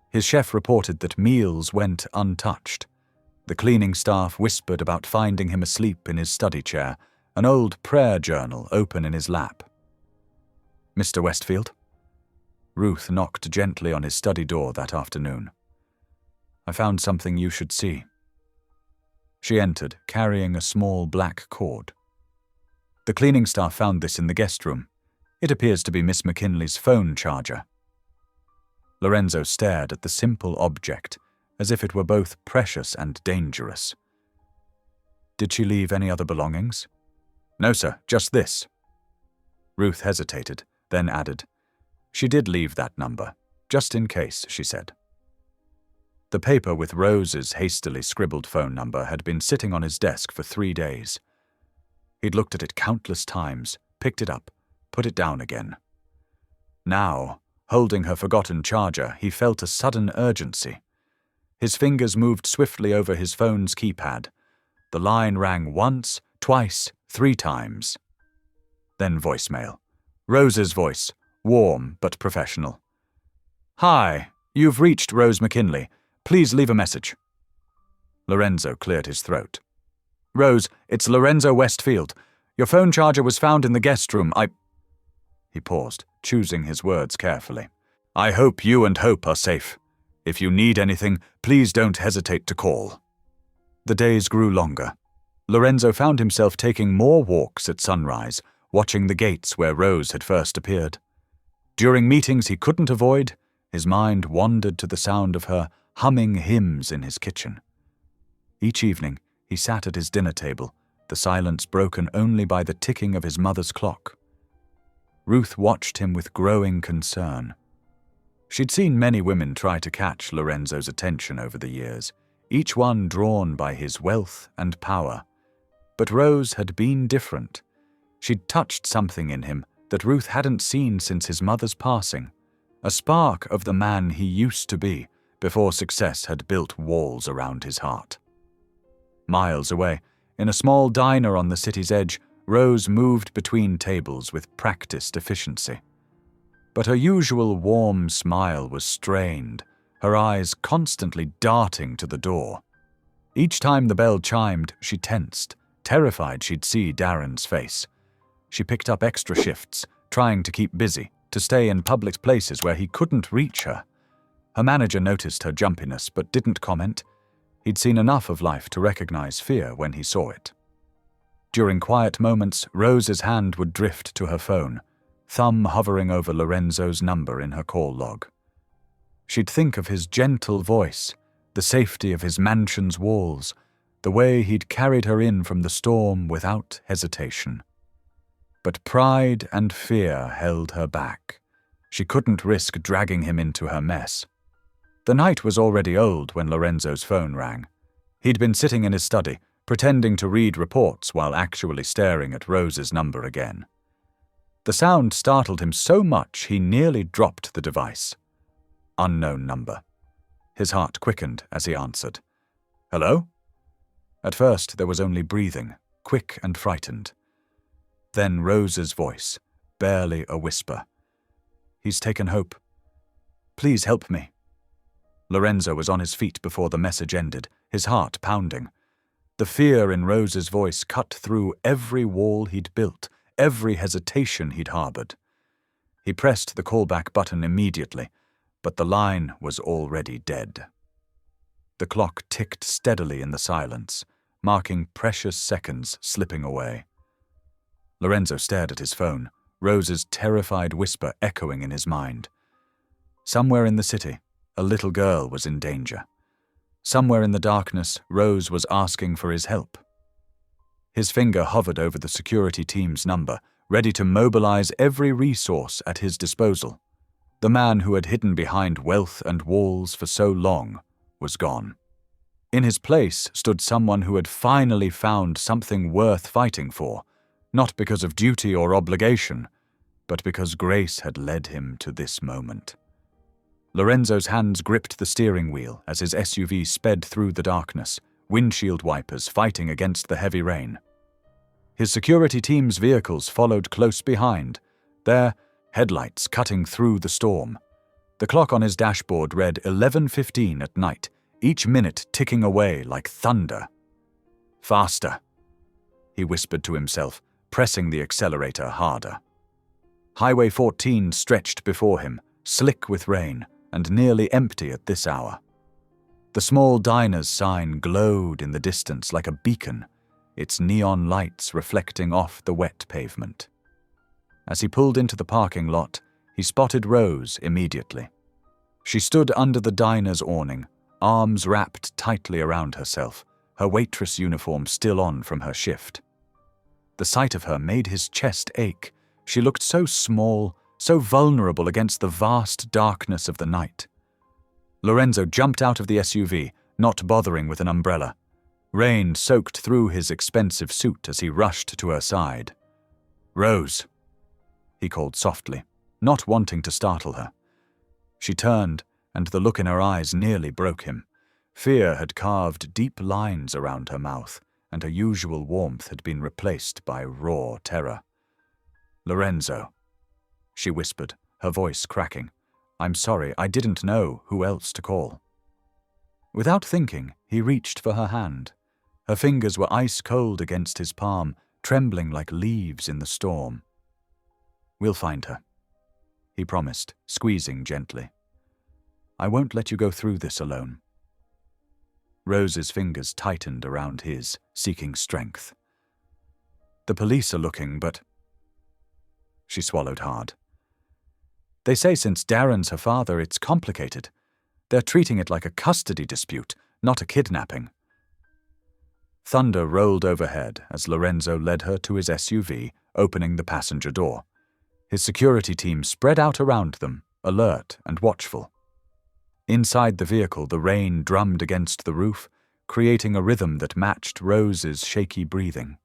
His chef reported that meals went untouched. The cleaning staff whispered about finding him asleep in his study chair, an old prayer journal open in his lap. "Mr. Westfield?" Ruth knocked gently on his study door that afternoon. "I found something you should see." She entered, carrying a small black cord. "The cleaning staff found this in the guest room. It appears to be Miss McKinley's phone charger." Lorenzo stared at the simple object, as if it were both precious and dangerous. "Did she leave any other belongings?" "No, sir, just this." Ruth hesitated, then added, "She did leave that number, just in case," she said. The paper with Rose's hastily scribbled phone number had been sitting on his desk for 3 days. He'd looked at it countless times, picked it up, put it down again. Now, holding her forgotten charger, he felt a sudden urgency. His fingers moved swiftly over his phone's keypad. The line rang once, twice, 3 times. Then voicemail. Rose's voice, warm but professional. "Hi, you've reached Rose McKinley. Please leave a message." Lorenzo cleared his throat. "Rose, it's Lorenzo Westfield. Your phone charger was found in the guest room. He paused, choosing his words carefully. "I hope you and Hope are safe. If you need anything, please don't hesitate to call." The days grew longer. Lorenzo found himself taking more walks at sunrise, watching the gates where Rose had first appeared. During meetings he couldn't avoid, his mind wandered to the sound of her humming hymns in his kitchen. Each evening, he sat at his dinner table, the silence broken only by the ticking of his mother's clock. Ruth watched him with growing concern. She'd seen many women try to catch Lorenzo's attention over the years, each one drawn by his wealth and power. But Rose had been different. She'd touched something in him that Ruth hadn't seen since his mother's passing, a spark of the man he used to be before success had built walls around his heart. Miles away, in a small diner on the city's edge, Rose moved between tables with practiced efficiency. But her usual warm smile was strained, her eyes constantly darting to the door. Each time the bell chimed, she tensed, terrified she'd see Darren's face. She picked up extra shifts, trying to keep busy, to stay in public places where he couldn't reach her. Her manager noticed her jumpiness but didn't comment. He'd seen enough of life to recognize fear when he saw it. During quiet moments, Rose's hand would drift to her phone, thumb hovering over Lorenzo's number in her call log. She'd think of his gentle voice, the safety of his mansion's walls, the way he'd carried her in from the storm without hesitation. But pride and fear held her back. She couldn't risk dragging him into her mess. The night was already old when Lorenzo's phone rang. He'd been sitting in his study, pretending to read reports while actually staring at Rose's number again. The sound startled him so much he nearly dropped the device. Unknown number. His heart quickened as he answered. "Hello?" At first there was only breathing, quick and frightened. Then Rose's voice, barely a whisper. "He's taken Hope. Please help me." Lorenzo was on his feet before the message ended, his heart pounding. The fear in Rose's voice cut through every wall he'd built, every hesitation he'd harbored. He pressed the callback button immediately, but the line was already dead. The clock ticked steadily in the silence, marking precious seconds slipping away. Lorenzo stared at his phone, Rose's terrified whisper echoing in his mind. Somewhere in the city, a little girl was in danger. Somewhere in the darkness, Rose was asking for his help. His finger hovered over the security team's number, ready to mobilize every resource at his disposal. The man who had hidden behind wealth and walls for so long was gone. In his place stood someone who had finally found something worth fighting for, not because of duty or obligation, but because grace had led him to this moment. Lorenzo's hands gripped the steering wheel as his SUV sped through the darkness, windshield wipers fighting against the heavy rain. His security team's vehicles followed close behind, their headlights cutting through the storm. The clock on his dashboard read 11:15 at night, each minute ticking away like thunder. "Faster," he whispered to himself, pressing the accelerator harder. Highway 14 stretched before him, slick with rain, and nearly empty at this hour. The small diner's sign glowed in the distance like a beacon, its neon lights reflecting off the wet pavement. As he pulled into the parking lot, he spotted Rose immediately. She stood under the diner's awning, arms wrapped tightly around herself, her waitress uniform still on from her shift. The sight of her made his chest ache. She looked so small, so vulnerable against the vast darkness of the night. Lorenzo jumped out of the SUV, not bothering with an umbrella. Rain soaked through his expensive suit as he rushed to her side. "Rose," he called softly, not wanting to startle her. She turned, and the look in her eyes nearly broke him. Fear had carved deep lines around her mouth, and her usual warmth had been replaced by raw terror. "Lorenzo," she whispered, her voice cracking. "I'm sorry, I didn't know who else to call." Without thinking, he reached for her hand. Her fingers were ice cold against his palm, trembling like leaves in the storm. "We'll find her," he promised, squeezing gently. "I won't let you go through this alone." Rose's fingers tightened around his, seeking strength. "The police are looking, but—" She swallowed hard. "They say since Darren's her father, it's complicated. They're treating it like a custody dispute, not a kidnapping." Thunder rolled overhead as Lorenzo led her to his SUV, opening the passenger door. His security team spread out around them, alert and watchful. Inside the vehicle, the rain drummed against the roof, creating a rhythm that matched Rose's shaky breathing.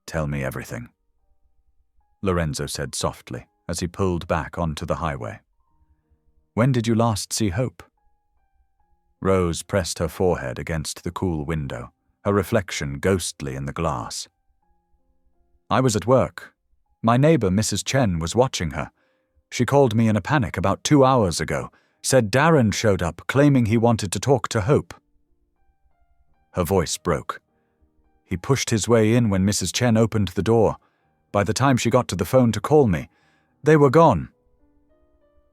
"Tell me everything," Lorenzo said softly as he pulled back onto the highway. "When did you last see Hope?" Rose pressed her forehead against the cool window, her reflection ghostly in the glass. "I was at work. My neighbor, Mrs. Chen, was watching her. She called me in a panic about 2 hours ago, said Darren showed up claiming he wanted to talk to Hope." Her voice broke. He pushed his way in when Mrs. Chen opened the door. By the time she got to the phone to call me, they were gone.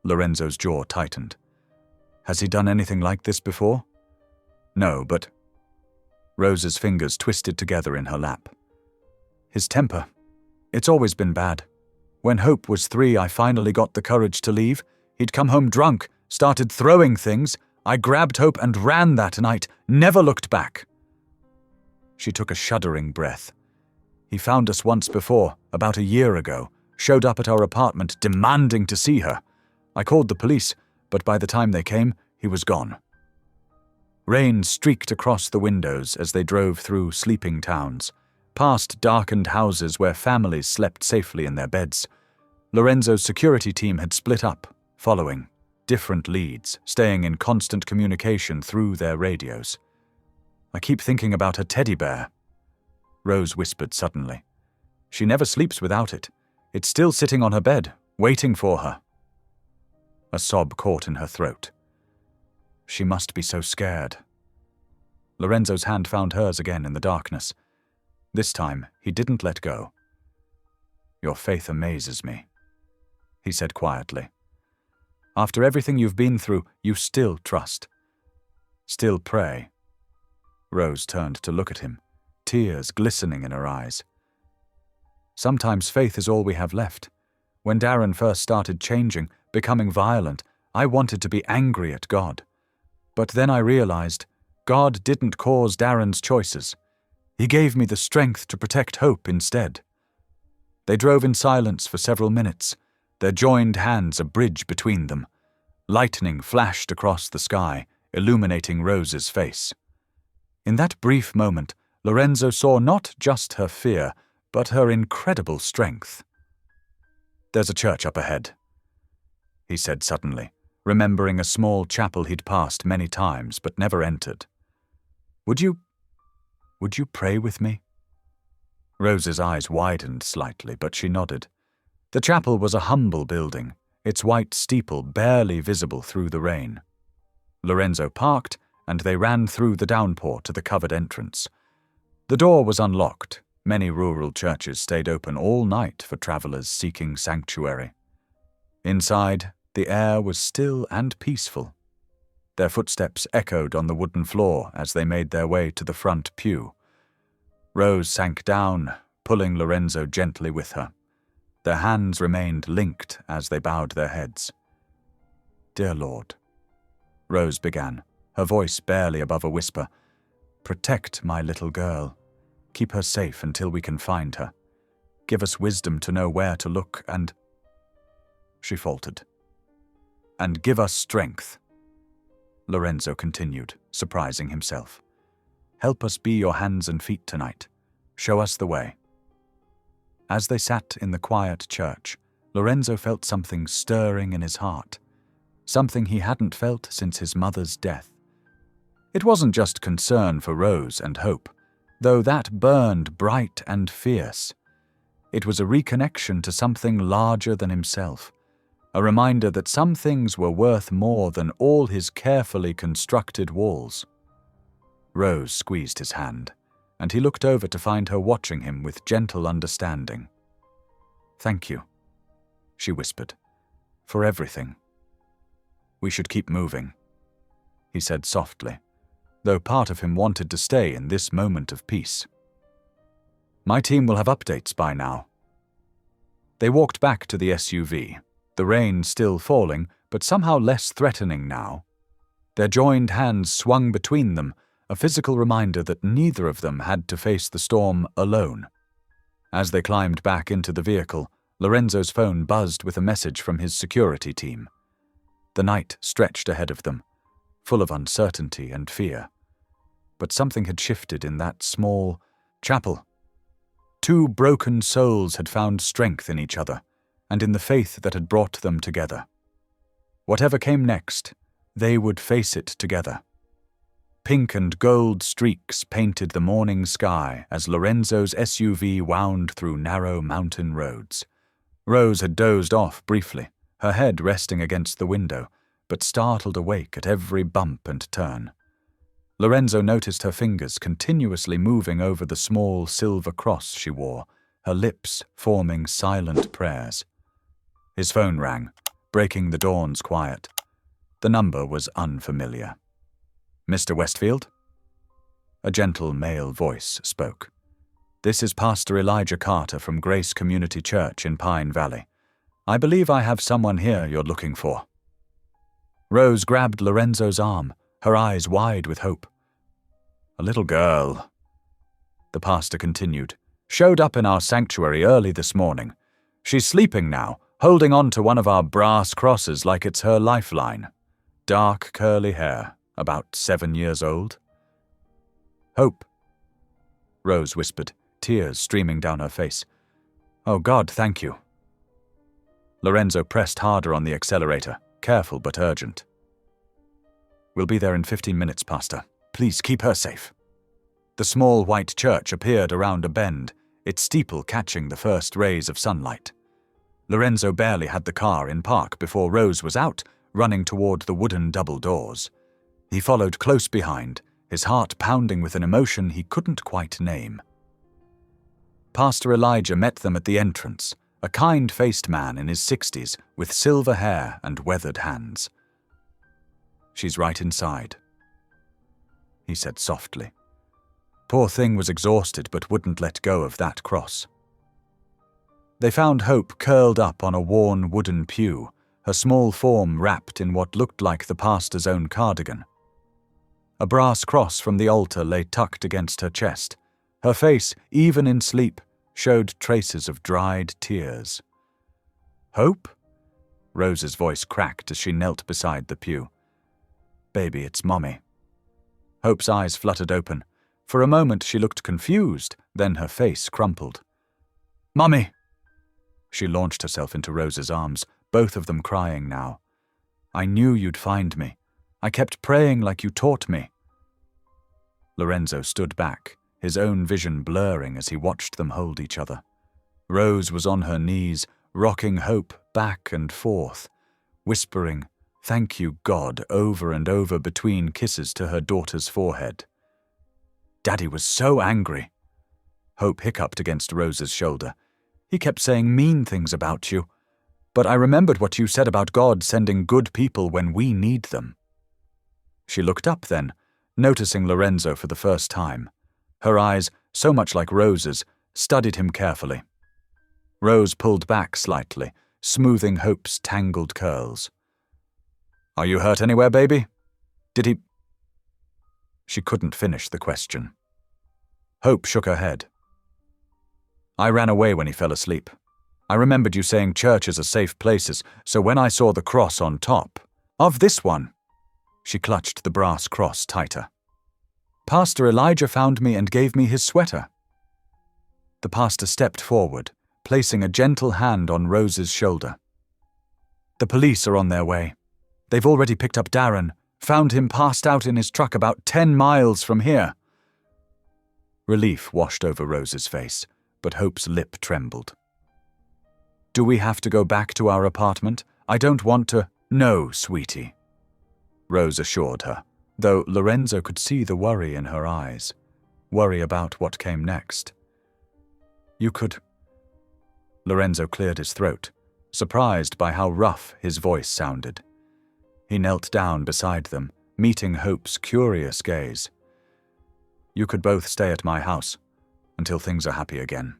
Lorenzo's jaw tightened. Has he done anything like this before? No, but... Rose's fingers twisted together in her lap. His temper. It's always been bad. When Hope was 3, I finally got the courage to leave. He'd come home drunk, started throwing things. I grabbed Hope and ran that night, never looked back. She took a shuddering breath. He found us once before, about a year ago, showed up at our apartment demanding to see her. I called the police, but by the time they came, he was gone. Rain streaked across the windows as they drove through sleeping towns, past darkened houses where families slept safely in their beds. Lorenzo's security team had split up, following different leads, staying in constant communication through their radios. I keep thinking about her teddy bear, Rose whispered suddenly. She never sleeps without it. It's still sitting on her bed, waiting for her. A sob caught in her throat. She must be so scared. Lorenzo's hand found hers again in the darkness. This time, he didn't let go. Your faith amazes me, he said quietly. After everything you've been through, you still trust. Still pray. Rose turned to look at him, tears glistening in her eyes. Sometimes faith is all we have left. When Darren first started changing, becoming violent, I wanted to be angry at God. But then I realized God didn't cause Darren's choices. He gave me the strength to protect hope instead. They drove in silence for several minutes, their joined hands a bridge between them. Lightning flashed across the sky, illuminating Rose's face. In that brief moment, Lorenzo saw not just her fear, but her incredible strength. There's a church up ahead, he said suddenly, remembering a small chapel he'd passed many times but never entered. Would you pray with me? Rose's eyes widened slightly, but she nodded. The chapel was a humble building, its white steeple barely visible through the rain. Lorenzo parked, and they ran through the downpour to the covered entrance. The door was unlocked. Many rural churches stayed open all night for travelers seeking sanctuary. Inside, the air was still and peaceful. Their footsteps echoed on the wooden floor as they made their way to the front pew. Rose sank down, pulling Lorenzo gently with her. Their hands remained linked as they bowed their heads. Dear Lord, Rose began, her voice barely above a whisper, protect my little girl. Keep her safe until we can find her. Give us wisdom to know where to look and... She faltered. And give us strength. Lorenzo continued, surprising himself. Help us be your hands and feet tonight. Show us the way. As they sat in the quiet church, Lorenzo felt something stirring in his heart, something he hadn't felt since his mother's death. It wasn't just concern for Rose and hope, though that burned bright and fierce. It was a reconnection to something larger than himself, a reminder that some things were worth more than all his carefully constructed walls. Rose squeezed his hand, and he looked over to find her watching him with gentle understanding. Thank you, she whispered, for everything. We should keep moving, he said softly, though part of him wanted to stay in this moment of peace. My team will have updates by now. They walked back to the SUV, the rain still falling, but somehow less threatening now. Their joined hands swung between them, a physical reminder that neither of them had to face the storm alone. As they climbed back into the vehicle, Lorenzo's phone buzzed with a message from his security team. The night stretched ahead of them, full of uncertainty and fear. But something had shifted in that small chapel. Two broken souls had found strength in each other, and in the faith that had brought them together. Whatever came next, they would face it together. Pink and gold streaks painted the morning sky as Lorenzo's SUV wound through narrow mountain roads. Rose had dozed off briefly, her head resting against the window, but startled awake at every bump and turn. Lorenzo noticed her fingers continuously moving over the small silver cross she wore, her lips forming silent prayers. His phone rang, breaking the dawn's quiet. The number was unfamiliar. Mr. Westfield? A gentle male voice spoke. This is Pastor Elijah Carter from Grace Community Church in Pine Valley. I believe I have someone here you're looking for. Rose grabbed Lorenzo's arm, her eyes wide with hope. A little girl. the pastor continued, "showed up in our sanctuary early this morning. She's sleeping now, holding on to one of our brass crosses like it's her lifeline. Dark curly hair, about 7 years old." "Hope," Rose whispered, tears streaming down her face. "Oh God, thank you." Lorenzo pressed harder on the accelerator, careful but urgent. "We'll be there in 15 minutes, Pastor. Please keep her safe." The small white church appeared around a bend, its steeple catching the first rays of sunlight. Lorenzo barely had the car in park before Rose was out, running toward the wooden double doors. He followed close behind, his heart pounding with an emotion he couldn't quite name. Pastor Elijah met them at the entrance, a kind-faced man in his 60s with silver hair and weathered hands. "She's right inside," he said softly. Poor thing was exhausted but wouldn't let go of that cross. They found Hope curled up on a worn wooden pew, her small form wrapped in what looked like the pastor's own cardigan. A brass cross from the altar lay tucked against her chest. Her face, even in sleep, showed traces of dried tears. "Hope?" Rose's voice cracked as she knelt beside the pew. "Baby, it's Mommy." Hope's eyes fluttered open. For a moment she looked confused, then her face crumpled. "Mommy!" She launched herself into Rose's arms, both of them crying now. "I knew you'd find me. I kept praying like you taught me." Lorenzo stood back, his own vision blurring as he watched them hold each other. Rose was on her knees, rocking Hope back and forth, whispering, "Thank you, God," over and over between kisses to her daughter's forehead. "Daddy was so angry." Hope hiccuped against Rose's shoulder. "He kept saying mean things about you. But I remembered what you said about God sending good people when we need them." She looked up then, noticing Lorenzo for the first time. Her eyes, so much like Rose's, studied him carefully. Rose pulled back slightly, smoothing Hope's tangled curls. "Are you hurt anywhere, baby? Did he—" She couldn't finish the question. Hope shook her head. "I ran away when he fell asleep. I remembered you saying churches are safe places, so when I saw the cross on top of this one," she clutched the brass cross tighter. "Pastor Elijah found me and gave me his sweater." The pastor stepped forward, placing a gentle hand on Rose's shoulder. "The police are on their way. They've already picked up Darren, found him passed out in his truck about 10 miles from here." Relief washed over Rose's face, but Hope's lip trembled. "Do we have to go back to our apartment? I don't want to—" "No, sweetie," Rose assured her, though Lorenzo could see the worry in her eyes, worry about what came next. "You could—" Lorenzo cleared his throat, surprised by how rough his voice sounded. He knelt down beside them, meeting Hope's curious gaze. "You could both stay at my house until things are happy again."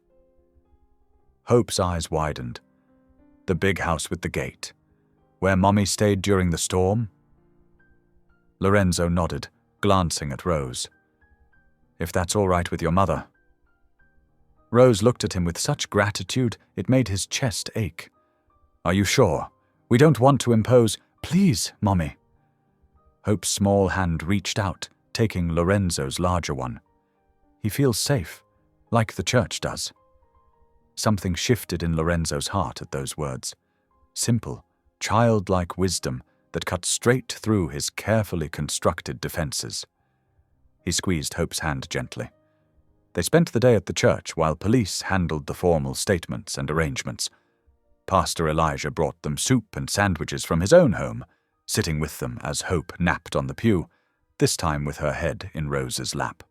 Hope's eyes widened. The big house with the gate, where Mommy stayed during the storm? Lorenzo nodded, glancing at Rose. "If that's all right with your mother." Rose looked at him with such gratitude it made his chest ache. "Are you sure? We don't want to impose—" "Please, Mommy." Hope's small hand reached out, taking Lorenzo's larger one. "He feels safe, like the church does." Something shifted in Lorenzo's heart at those words. Simple, childlike wisdom that cut straight through his carefully constructed defenses. He squeezed Hope's hand gently. They spent the day at the church while police handled the formal statements and arrangements. Pastor Elijah brought them soup and sandwiches from his own home, sitting with them as Hope napped on the pew, this time with her head in Rose's lap.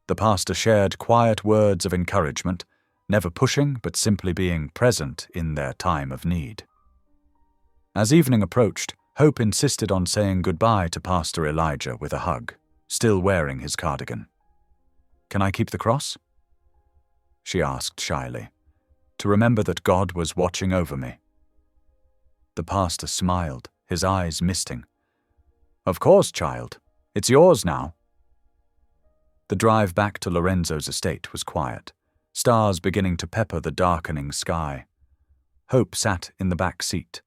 The pastor shared quiet words of encouragement, never pushing but simply being present in their time of need. As evening approached, Hope insisted on saying goodbye to Pastor Elijah with a hug, still wearing his cardigan. "Can I keep the cross?" she asked shyly, to remember that God was watching over me. The pastor smiled, his eyes misting. "Of course, child. It's yours now." The drive back to Lorenzo's estate was quiet, stars beginning to pepper the darkening sky. Hope sat in the back seat,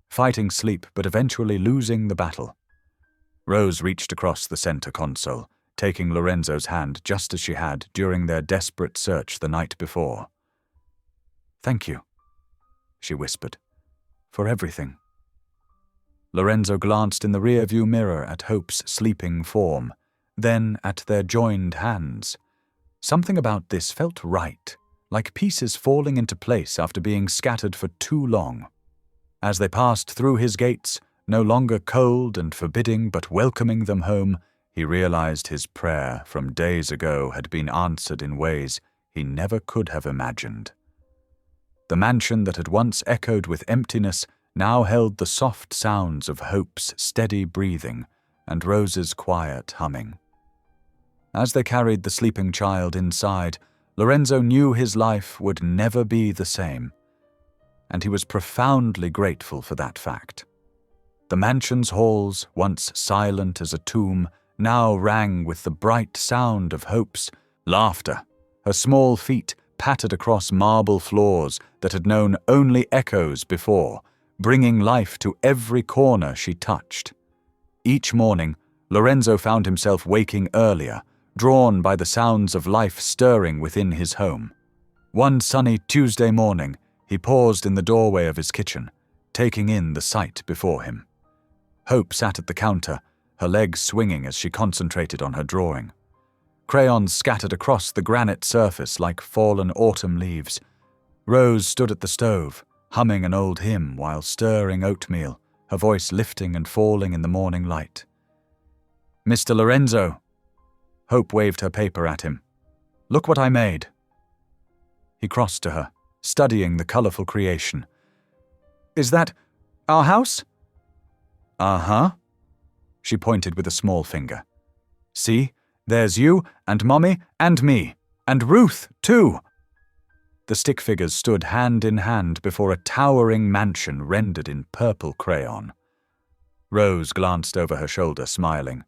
fighting sleep but eventually losing the battle. Rose reached across the center console, taking Lorenzo's hand just as she had during their desperate search the night before. "Thank you," she whispered, "for everything." Lorenzo glanced in the rearview mirror at Hope's sleeping form, then at their joined hands. Something about this felt right, like pieces falling into place after being scattered for too long. As they passed through his gates, no longer cold and forbidding but welcoming them home, he realized his prayer from days ago had been answered in ways he never could have imagined. The mansion that had once echoed with emptiness now held the soft sounds of Hope's steady breathing and Rose's quiet humming. As they carried the sleeping child inside, Lorenzo knew his life would never be the same, and he was profoundly grateful for that fact. The mansion's halls, once silent as a tomb, now rang with the bright sound of Hope's laughter. Her small feet pattered across marble floors that had known only echoes before, bringing life to every corner she touched. Each morning, Lorenzo found himself waking earlier, drawn by the sounds of life stirring within his home. One sunny Tuesday morning, he paused in the doorway of his kitchen, taking in the sight before him. Hope sat at the counter, her legs swinging as she concentrated on her drawing. Crayons scattered across the granite surface like fallen autumn leaves. Rose stood at the stove, humming an old hymn while stirring oatmeal, her voice lifting and falling in the morning light. "Mr. Lorenzo." Hope waved her paper at him. "Look what I made." He crossed to her, studying the colorful creation. "Is that our house?" "Uh-huh." She pointed with a small finger. "See, there's you and Mommy and me, and Ruth, too." The stick figures stood hand in hand before a towering mansion rendered in purple crayon. Rose glanced over her shoulder, smiling.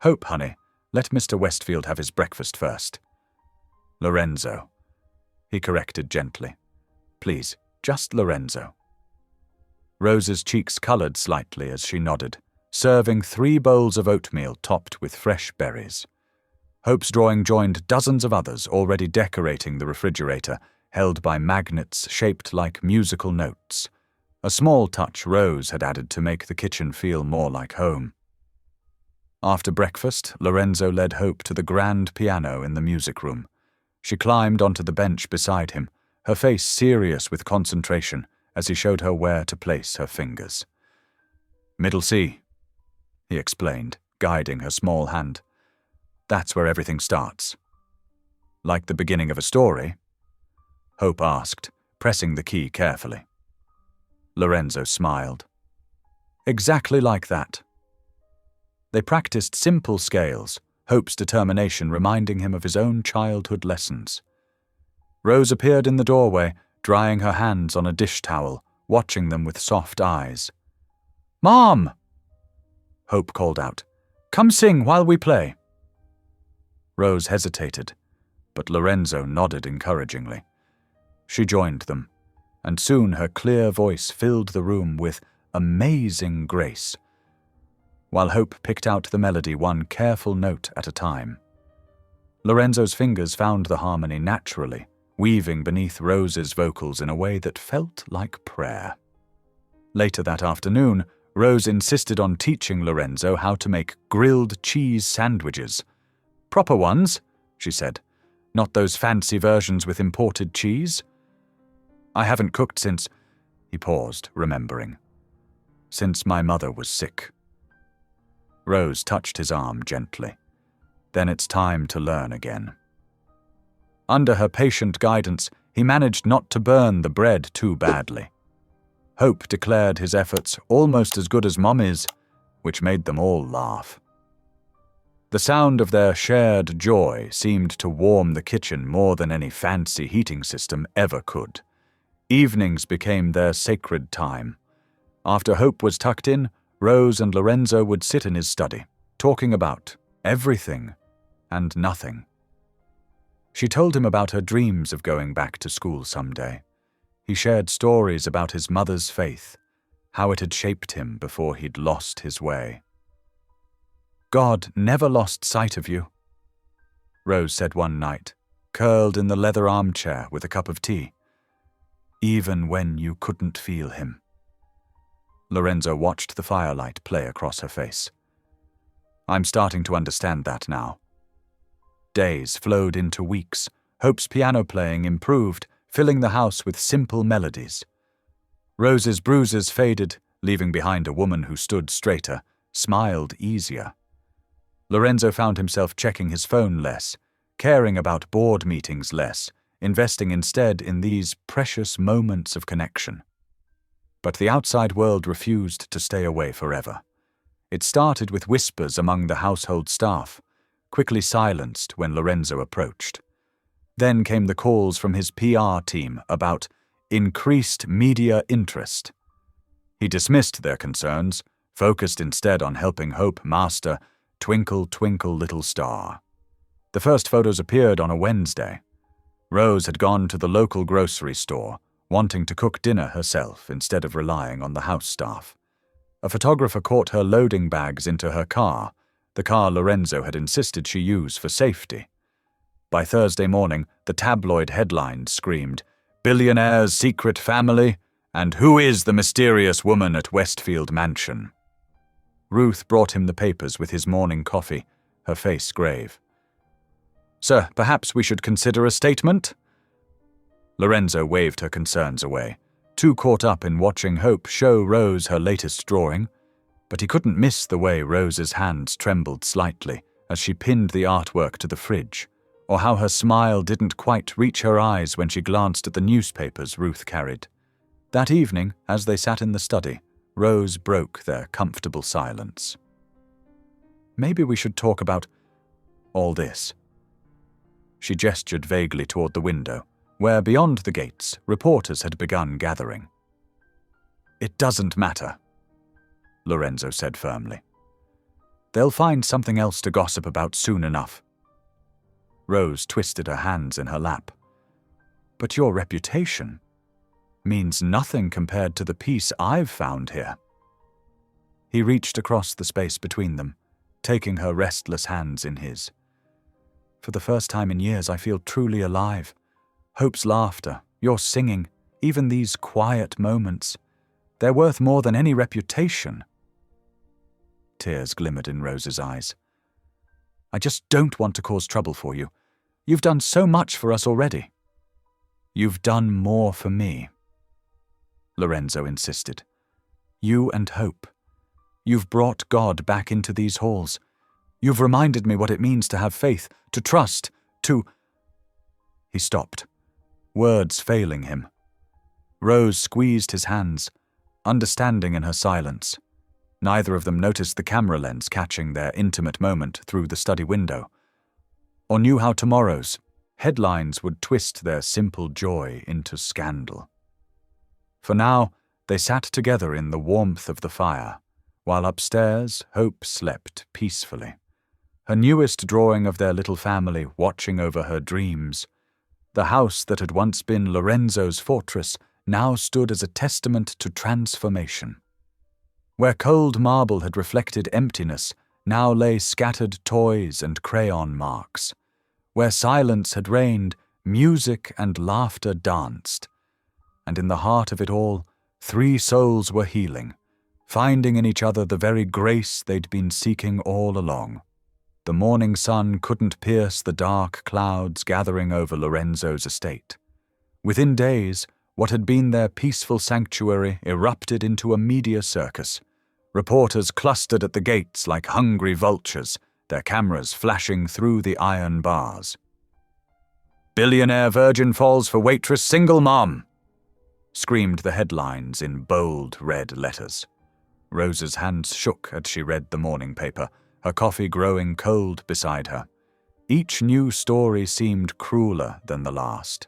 "Hope, honey, let Mr. Westfield have his breakfast first." "Lorenzo," he corrected gently. "Please, just Lorenzo." Rose's cheeks colored slightly as she nodded, serving 3 bowls of oatmeal topped with fresh berries. Hope's drawing joined dozens of others already decorating the refrigerator, held by magnets shaped like musical notes. A small touch Rose had added to make the kitchen feel more like home. After breakfast, Lorenzo led Hope to the grand piano in the music room. She climbed onto the bench beside him, her face serious with concentration as he showed her where to place her fingers. "Middle C," he explained, guiding her small hand. "That's where everything starts." "Like the beginning of a story?" Hope asked, pressing the key carefully. Lorenzo smiled. "Exactly like that." They practiced simple scales, Hope's determination reminding him of his own childhood lessons. Rose appeared in the doorway, drying her hands on a dish towel, watching them with soft eyes. "Mom!" Hope called out. "Come sing while we play." Rose hesitated, but Lorenzo nodded encouragingly. She joined them, and soon her clear voice filled the room with amazing grace, while Hope picked out the melody one careful note at a time. Lorenzo's fingers found the harmony naturally, weaving beneath Rose's vocals in a way that felt like prayer. Later that afternoon, Rose insisted on teaching Lorenzo how to make grilled cheese sandwiches. "Proper ones," she said, "not those fancy versions with imported cheese." "I haven't cooked since—" He paused, remembering. "Since my mother was sick." Rose touched his arm gently. "Then it's time to learn again." Under her patient guidance, he managed not to burn the bread too badly. Hope declared his efforts almost as good as Mommy's, which made them all laugh. The sound of their shared joy seemed to warm the kitchen more than any fancy heating system ever could. Evenings became their sacred time. After Hope was tucked in, Rose and Lorenzo would sit in his study, talking about everything, and nothing. She told him about her dreams of going back to school someday. He shared stories about his mother's faith, how it had shaped him before he'd lost his way. "God never lost sight of you," Rose said one night, curled in the leather armchair with a cup of tea. "Even when you couldn't feel him." Lorenzo watched the firelight play across her face. "I'm starting to understand that now." Days flowed into weeks. Hope's piano playing improved, filling the house with simple melodies. Rose's bruises faded, leaving behind a woman who stood straighter, smiled easier. Lorenzo found himself checking his phone less, caring about board meetings less, investing instead in these precious moments of connection. But the outside world refused to stay away forever. It started with whispers among the household staff, quickly silenced when Lorenzo approached. Then came the calls from his PR team about increased media interest. He dismissed their concerns, focused instead on helping Hope master Twinkle, Twinkle, Little Star. The first photos appeared on a Wednesday. Rose had gone to the local grocery store, wanting to cook dinner herself instead of relying on the house staff. A photographer caught her loading bags into her car, the car Lorenzo had insisted she use for safety. By Thursday morning, the tabloid headlines screamed, "Billionaire's secret family," and "Who is the mysterious woman at Westfield Mansion?" Ruth brought him the papers with his morning coffee, her face grave. "Sir, perhaps we should consider a statement?" Lorenzo waved her concerns away, too caught up in watching Hope show Rose her latest drawing, but he couldn't miss the way Rose's hands trembled slightly as she pinned the artwork to the fridge, or how her smile didn't quite reach her eyes when she glanced at the newspapers Ruth carried. That evening, as they sat in the study, Rose broke their comfortable silence. "Maybe we should talk about all this." She gestured vaguely toward the window, where beyond the gates, reporters had begun gathering. "It doesn't matter," Lorenzo said firmly. "They'll find something else to gossip about soon enough." Rose twisted her hands in her lap. "But your reputation means nothing compared to the peace I've found here." He reached across the space between them, taking her restless hands in his. "For the first time in years, I feel truly alive. Hope's laughter, your singing, even these quiet moments, they're worth more than any reputation." Tears glimmered in Rose's eyes. "I just don't want to cause trouble for you. You've done so much for us already." "You've done more for me," Lorenzo insisted. "You and Hope. You've brought God back into these halls. You've reminded me what it means to have faith, to trust, to—" He stopped, words failing him. Rose squeezed his hands, understanding in her silence. Neither of them noticed the camera lens catching their intimate moment through the study window, or knew how tomorrow's headlines would twist their simple joy into scandal. For now, they sat together in the warmth of the fire, while upstairs Hope slept peacefully, her newest drawing of their little family watching over her dreams. The house that had once been Lorenzo's fortress now stood as a testament to transformation. Where cold marble had reflected emptiness, now lay scattered toys and crayon marks. Where silence had reigned, music and laughter danced. And in the heart of it all, three souls were healing, finding in each other the very grace they'd been seeking all along. The morning sun couldn't pierce the dark clouds gathering over Lorenzo's estate. Within days, what had been their peaceful sanctuary erupted into a media circus. Reporters clustered at the gates like hungry vultures, their cameras flashing through the iron bars. "Billionaire virgin falls for Waitress single mom," screamed the headlines in bold red letters. Rose's hands shook as she read the morning paper, her coffee growing cold beside her. Each new story seemed crueler than the last.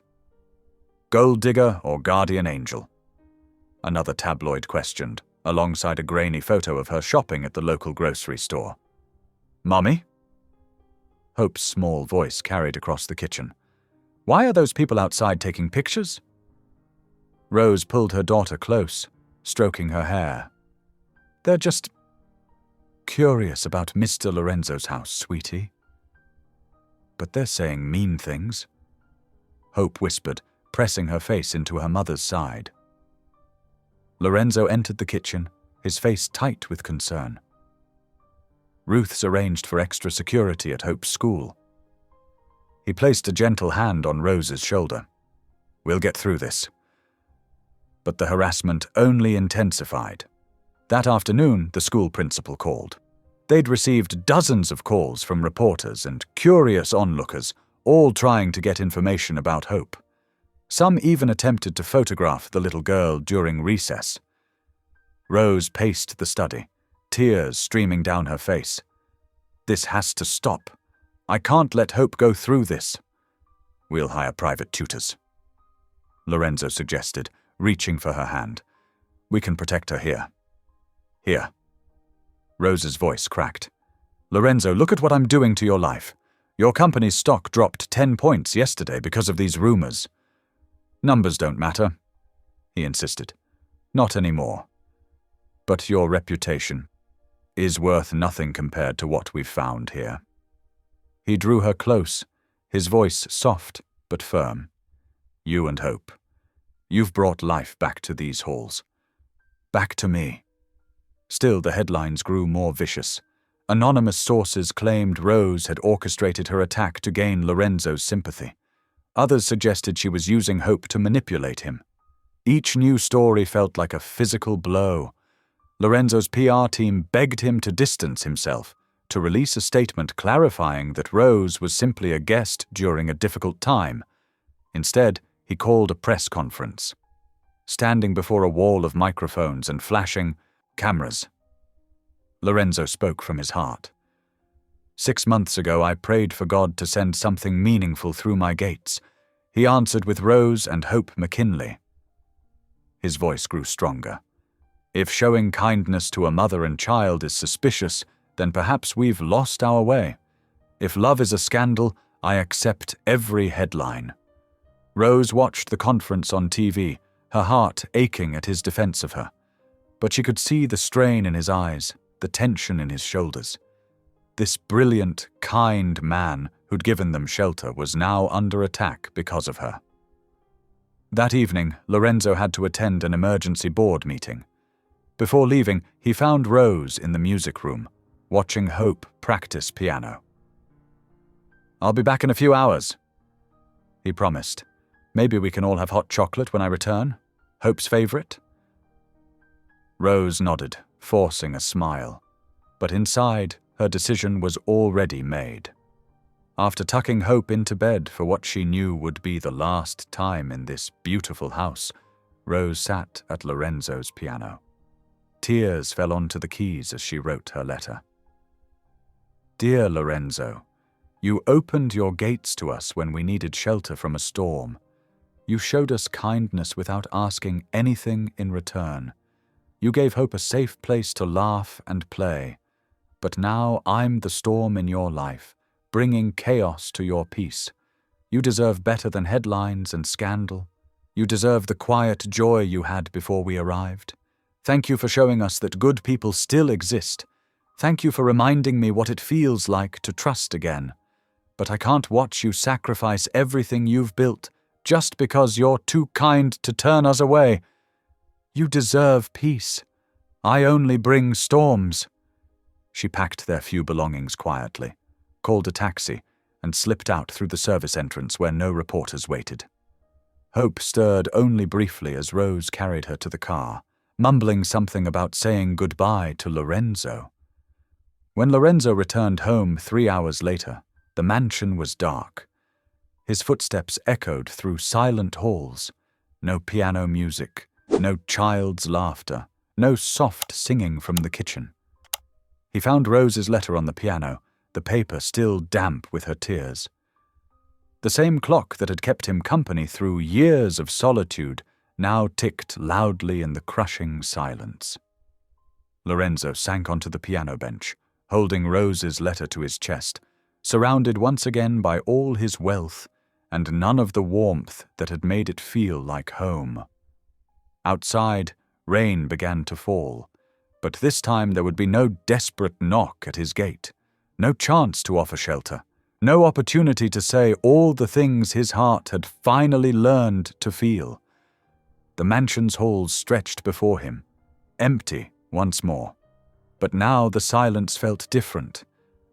"Gold digger or guardian angel?" another tabloid questioned, alongside a grainy photo of her shopping at the local grocery store. "Mummy?" Hope's small voice carried across the kitchen. "Why are those people outside taking pictures?" Rose pulled her daughter close, stroking her hair. "They're just curious about Mr. Lorenzo's house, sweetie." "But they're saying mean things," Hope whispered, pressing her face into her mother's side. Lorenzo entered the kitchen, his face tight with concern. Ruth's arranged for extra security at Hope's school. He placed a gentle hand on Rose's shoulder. "We'll get through this." But the harassment only intensified. That afternoon, the school principal called. They'd received dozens of calls from reporters and curious onlookers, all trying to get information about Hope. Some even attempted to photograph the little girl during recess. Rose paced the study, tears streaming down her face. "This has to stop. I can't let Hope go through this." "We'll hire private tutors," Lorenzo suggested, reaching for her hand. "We can protect her here." "Here." Rose's voice cracked. "Lorenzo, look at what I'm doing to your life. Your company's stock dropped 10 points yesterday because of these rumors." "Numbers don't matter," he insisted. "Not anymore. But your reputation is worth nothing compared to what we've found here." He drew her close, his voice soft but firm. "You and Hope. You've brought life back to these halls. Back to me." Still, the headlines grew more vicious. Anonymous sources claimed Rose had orchestrated her attack to gain Lorenzo's sympathy. Others suggested she was using Hope to manipulate him. Each new story felt like a physical blow. Lorenzo's PR team begged him to distance himself, to release a statement clarifying that Rose was simply a guest during a difficult time. Instead, he called a press conference. Standing before a wall of microphones and flashing cameras, Lorenzo spoke from his heart. "6 months ago, I prayed for God to send something meaningful through my gates. He answered with Rose and Hope McKinley." His voice grew stronger. "If showing kindness to a mother and child is suspicious, then perhaps we've lost our way. If love is a scandal, I accept every headline." Rose watched the conference on TV, her heart aching at his defense of her. But she could see the strain in his eyes, the tension in his shoulders. This brilliant, kind man who'd given them shelter was now under attack because of her. That evening, Lorenzo had to attend an emergency board meeting. Before leaving, he found Rose in the music room, watching Hope practice piano. "I'll be back in a few hours," he promised. "Maybe we can all have hot chocolate when I return. Hope's favorite?" Rose nodded, forcing a smile. But inside, her decision was already made. After tucking Hope into bed for what she knew would be the last time in this beautiful house, Rose sat at Lorenzo's piano. Tears fell onto the keys as she wrote her letter. "Dear Lorenzo, you opened your gates to us when we needed shelter from a storm. You showed us kindness without asking anything in return. You gave Hope a safe place to laugh and play. But now I'm the storm in your life, bringing chaos to your peace. You deserve better than headlines and scandal. You deserve the quiet joy you had before we arrived. Thank you for showing us that good people still exist. Thank you for reminding me what it feels like to trust again. But I can't watch you sacrifice everything you've built just because you're too kind to turn us away. You deserve peace. I only bring storms." She packed their few belongings quietly, called a taxi, and slipped out through the service entrance where no reporters waited. Hope stirred only briefly as Rose carried her to the car, mumbling something about saying goodbye to Lorenzo. When Lorenzo returned home 3 hours later, the mansion was dark. His footsteps echoed through silent halls. No piano music, no child's laughter, no soft singing from the kitchen. He found Rose's letter on the piano, the paper still damp with her tears. The same clock that had kept him company through years of solitude now ticked loudly in the crushing silence. Lorenzo sank onto the piano bench, holding Rose's letter to his chest, surrounded once again by all his wealth and none of the warmth that had made it feel like home. Outside, rain began to fall, but this time there would be no desperate knock at his gate, no chance to offer shelter, no opportunity to say all the things his heart had finally learned to feel. The mansion's halls stretched before him, empty once more. But now the silence felt different,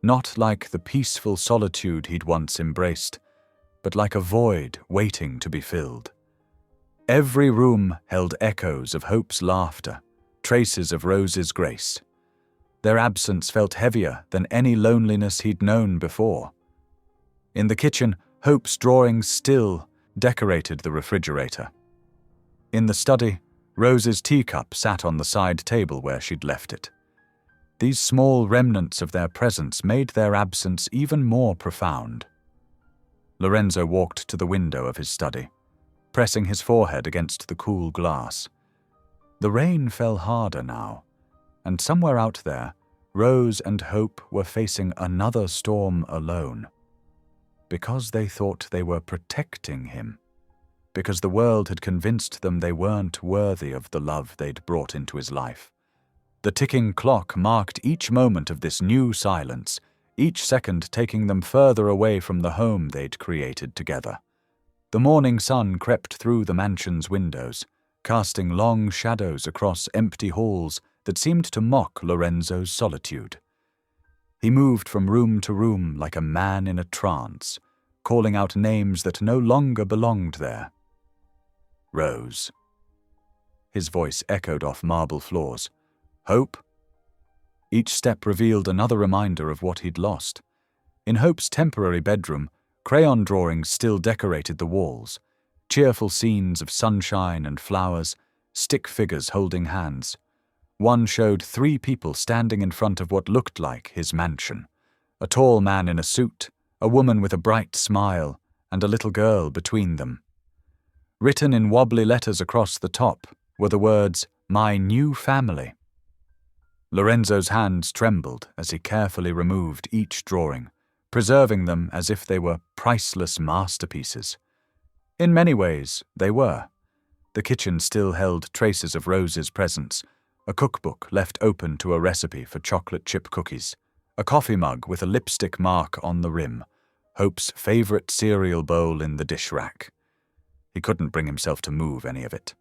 not like the peaceful solitude he'd once embraced, but like a void waiting to be filled. Every room held echoes of Hope's laughter, traces of Rose's grace. Their absence felt heavier than any loneliness he'd known before. In the kitchen, Hope's drawings still decorated the refrigerator. In the study, Rose's teacup sat on the side table where she'd left it. These small remnants of their presence made their absence even more profound. Lorenzo walked to the window of his study, pressing his forehead against the cool glass. The rain fell harder now, and somewhere out there, Rose and Hope were facing another storm alone. Because they thought they were protecting him. Because the world had convinced them they weren't worthy of the love they'd brought into his life. The ticking clock marked each moment of this new silence, each second taking them further away from the home they'd created together. The morning sun crept through the mansion's windows, casting long shadows across empty halls that seemed to mock Lorenzo's solitude. He moved from room to room like a man in a trance, calling out names that no longer belonged there. Rose. His voice echoed off marble floors. Hope? Each step revealed another reminder of what he'd lost. In Hope's temporary bedroom, crayon drawings still decorated the walls, cheerful scenes of sunshine and flowers, stick figures holding hands. One showed 3 people standing in front of what looked like his mansion. A tall man in a suit, a woman with a bright smile, and a little girl between them. Written in wobbly letters across the top were the words, "My new family." Lorenzo's hands trembled as he carefully removed each drawing, preserving them as if they were priceless masterpieces. In many ways, they were. The kitchen still held traces of Rose's presence, a cookbook left open to a recipe for chocolate chip cookies, a coffee mug with a lipstick mark on the rim, Hope's favorite cereal bowl in the dish rack. He couldn't bring himself to move any of it.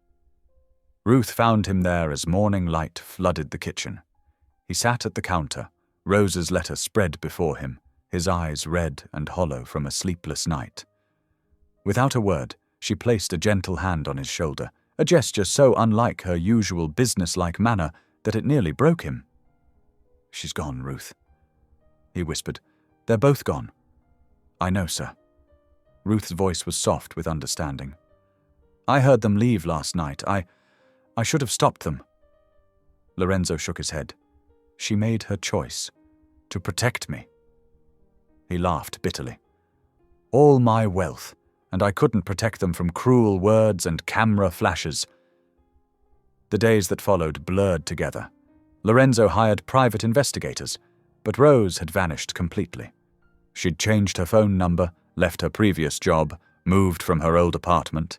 Ruth found him there as morning light flooded the kitchen. He sat at the counter, Rose's letter spread before him, his eyes red and hollow from a sleepless night. Without a word, she placed a gentle hand on his shoulder, a gesture so unlike her usual businesslike manner that it nearly broke him. "She's gone, Ruth," he whispered. "They're both gone." "I know, sir." Ruth's voice was soft with understanding. "I heard them leave last night. I should have stopped them." Lorenzo shook his head. "She made her choice. To protect me." He laughed bitterly. "All my wealth, and I couldn't protect them from cruel words and camera flashes." The days that followed blurred together. Lorenzo hired private investigators, but Rose had vanished completely. She'd changed her phone number, left her previous job, moved from her old apartment.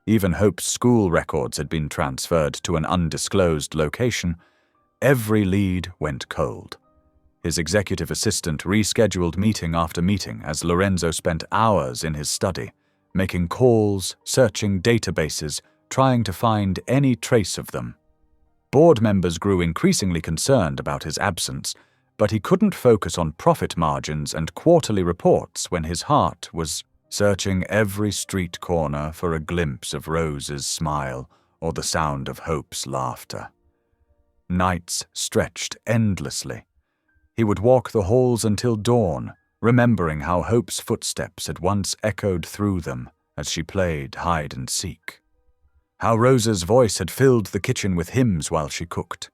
Even Hope's school records had been transferred to an undisclosed location. Every lead went cold. His executive assistant rescheduled meeting after meeting as Lorenzo spent hours in his study, making calls, searching databases, trying to find any trace of them. Board members grew increasingly concerned about his absence, but he couldn't focus on profit margins and quarterly reports when his heart was searching every street corner for a glimpse of Rose's smile or the sound of Hope's laughter. Nights stretched endlessly. He would walk the halls until dawn, remembering how Hope's footsteps had once echoed through them as she played hide and seek. How Rose's voice had filled the kitchen with hymns while she cooked.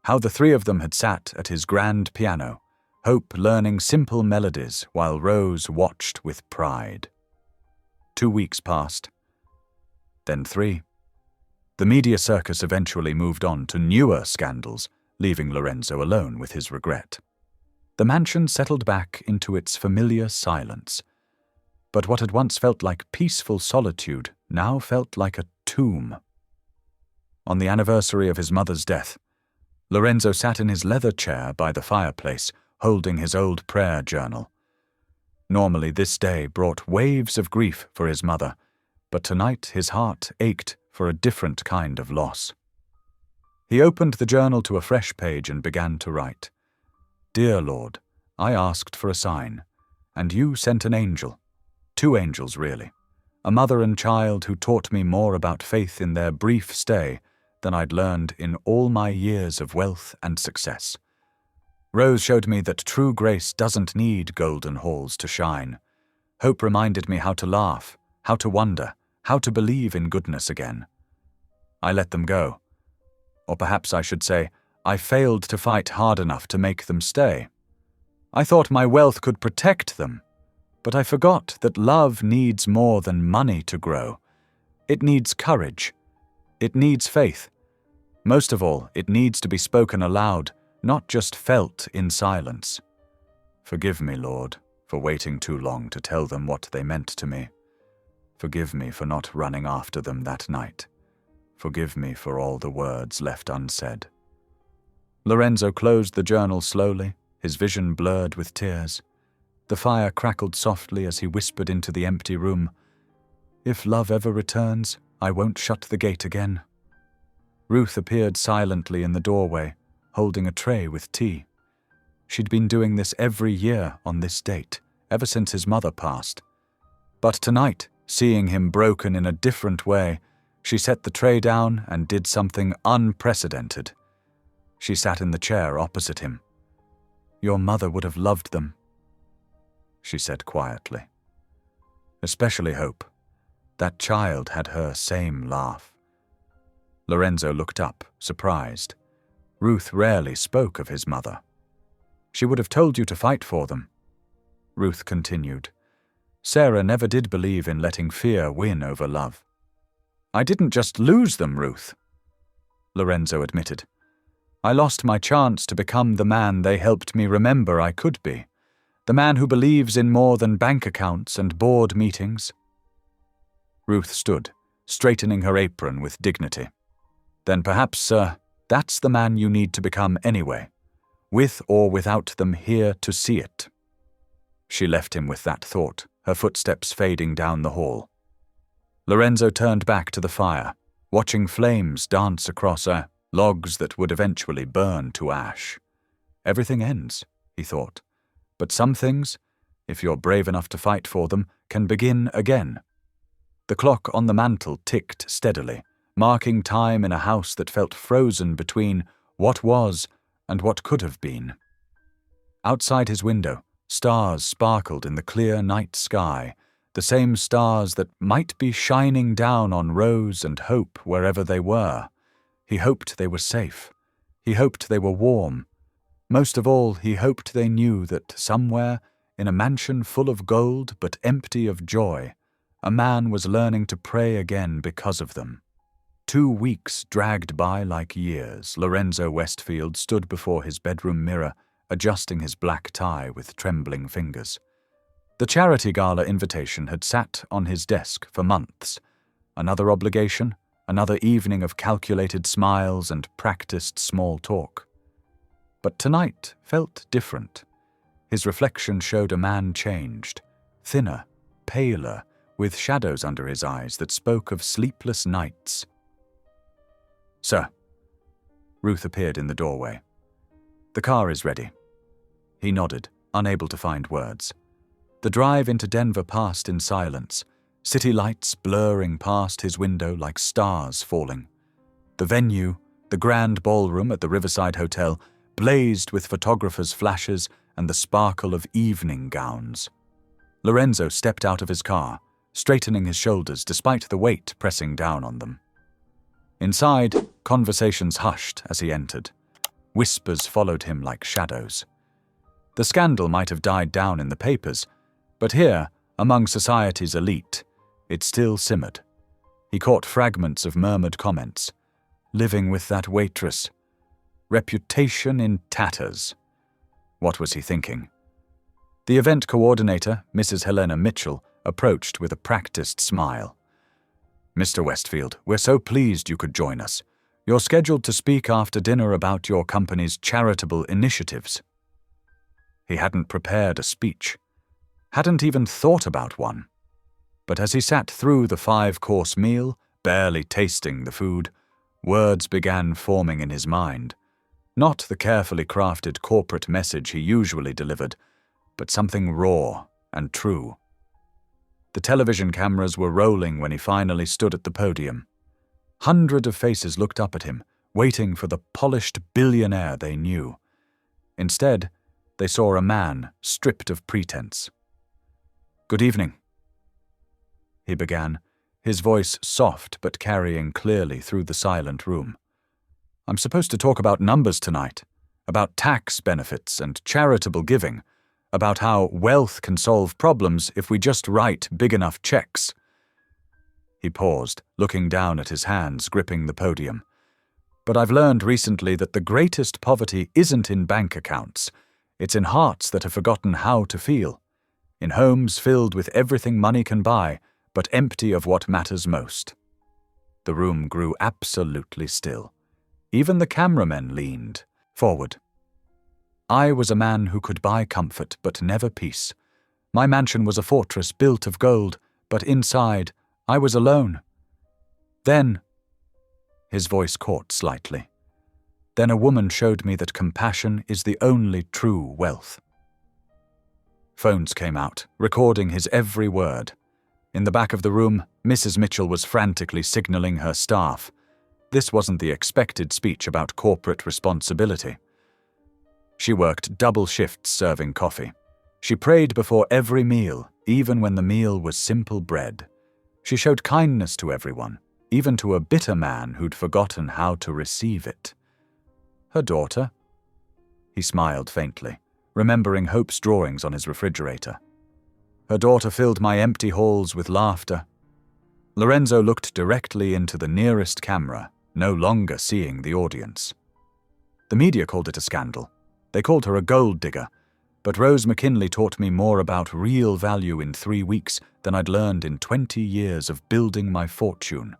How the 3 of them had sat at his grand piano, Hope learning simple melodies while Rose watched with pride. 2 weeks passed. Then 3. The media circus eventually moved on to newer scandals, leaving Lorenzo alone with his regret. The mansion settled back into its familiar silence. But what had once felt like peaceful solitude now felt like a tomb. On the anniversary of his mother's death, Lorenzo sat in his leather chair by the fireplace, holding his old prayer journal. Normally this day brought waves of grief for his mother, but tonight his heart ached for a different kind of loss. He opened the journal to a fresh page and began to write. "Dear Lord, I asked for a sign, and you sent an angel. 2 angels, really. A mother and child who taught me more about faith in their brief stay than I'd learned in all my years of wealth and success. Rose showed me that true grace doesn't need golden halls to shine. Hope reminded me how to laugh, how to wonder, how to believe in goodness again. I let them go. Or perhaps I should say, I failed to fight hard enough to make them stay. I thought my wealth could protect them, but I forgot that love needs more than money to grow. It needs courage. It needs faith. Most of all, it needs to be spoken aloud, not just felt in silence. Forgive me, Lord, for waiting too long to tell them what they meant to me. Forgive me for not running after them that night. Forgive me for all the words left unsaid." Lorenzo closed the journal slowly, his vision blurred with tears. The fire crackled softly as he whispered into the empty room, "If love ever returns, I won't shut the gate again." Ruth appeared silently in the doorway, holding a tray with tea. She'd been doing this every year on this date, ever since his mother passed. But tonight, seeing him broken in a different way, she set the tray down and did something unprecedented. She sat in the chair opposite him. "Your mother would have loved them," she said quietly. "Especially Hope. That child had her same laugh." Lorenzo looked up, surprised. Ruth rarely spoke of his mother. "She would have told you to fight for them." Ruth continued. "Sarah never did believe in letting fear win over love." "I didn't just lose them, Ruth," Lorenzo admitted. "I lost my chance to become the man they helped me remember I could be. The man who believes in more than bank accounts and board meetings." Ruth stood, straightening her apron with dignity. "Then perhaps, sir, that's the man you need to become anyway, with or without them here to see it." She left him with that thought, her footsteps fading down the hall. Lorenzo turned back to the fire, watching flames dance across logs that would eventually burn to ash. Everything ends, he thought, but some things, if you're brave enough to fight for them, can begin again. The clock on the mantel ticked steadily, marking time in a house that felt frozen between what was and what could have been. Outside his window, stars sparkled in the clear night sky, the same stars that might be shining down on Rose and Hope wherever they were. He hoped they were safe. He hoped they were warm. Most of all, he hoped they knew that somewhere, in a mansion full of gold but empty of joy, a man was learning to pray again because of them. 2 weeks dragged by like years. Lorenzo Westfield stood before his bedroom mirror, adjusting his black tie with trembling fingers. The charity gala invitation had sat on his desk for months. Another obligation, another evening of calculated smiles and practiced small talk. But tonight felt different. His reflection showed a man changed, thinner, paler, with shadows under his eyes that spoke of sleepless nights. "Sir." Ruth appeared in the doorway. "The car is ready." He nodded, unable to find words. The drive into Denver passed in silence, city lights blurring past his window like stars falling. The venue, the grand ballroom at the Riverside Hotel, blazed with photographers' flashes and the sparkle of evening gowns. Lorenzo stepped out of his car, straightening his shoulders despite the weight pressing down on them. Inside, conversations hushed as he entered. Whispers followed him like shadows. The scandal might have died down in the papers, but here, among society's elite, it still simmered. He caught fragments of murmured comments. "Living with that waitress. Reputation in tatters. What was he thinking? The event coordinator, Mrs. Helena Mitchell, approached with a practiced smile. "Mr. Westfield, we're so pleased you could join us. You're scheduled to speak after dinner about your company's charitable initiatives." He hadn't prepared a speech, hadn't even thought about one. But as he sat through the 5-course meal, barely tasting the food, words began forming in his mind. Not the carefully crafted corporate message he usually delivered, but something raw and true. The television cameras were rolling when he finally stood at the podium. Hundreds of faces looked up at him, waiting for the polished billionaire they knew. Instead, they saw a man stripped of pretense. "Good evening," he began, his voice soft but carrying clearly through the silent room. "I'm supposed to talk about numbers tonight, about tax benefits and charitable giving, about how wealth can solve problems if we just write big enough checks." He paused, looking down at his hands gripping the podium. "But I've learned recently that the greatest poverty isn't in bank accounts. It's in hearts that have forgotten how to feel, in homes filled with everything money can buy, but empty of what matters most." The room grew absolutely still. Even the cameramen leaned forward. "I was a man who could buy comfort but never peace. My mansion was a fortress built of gold, but inside I was alone. Then," his voice caught slightly, "then a woman showed me that compassion is the only true wealth." Phones came out, recording his every word. In the back of the room, Mrs. Mitchell was frantically signaling her staff. This wasn't the expected speech about corporate responsibility. She worked double shifts serving coffee. She prayed before every meal, even when the meal was simple bread. She showed kindness to everyone, even to a bitter man who'd forgotten how to receive it. Her daughter? He smiled faintly, remembering Hope's drawings on his refrigerator. Her daughter filled my empty halls with laughter. Lorenzo looked directly into the nearest camera, no longer seeing the audience. The media called it a scandal. They called her a gold digger, but Rose McKinley taught me more about real value in 3 weeks than I'd learned in 20 years of building my fortune.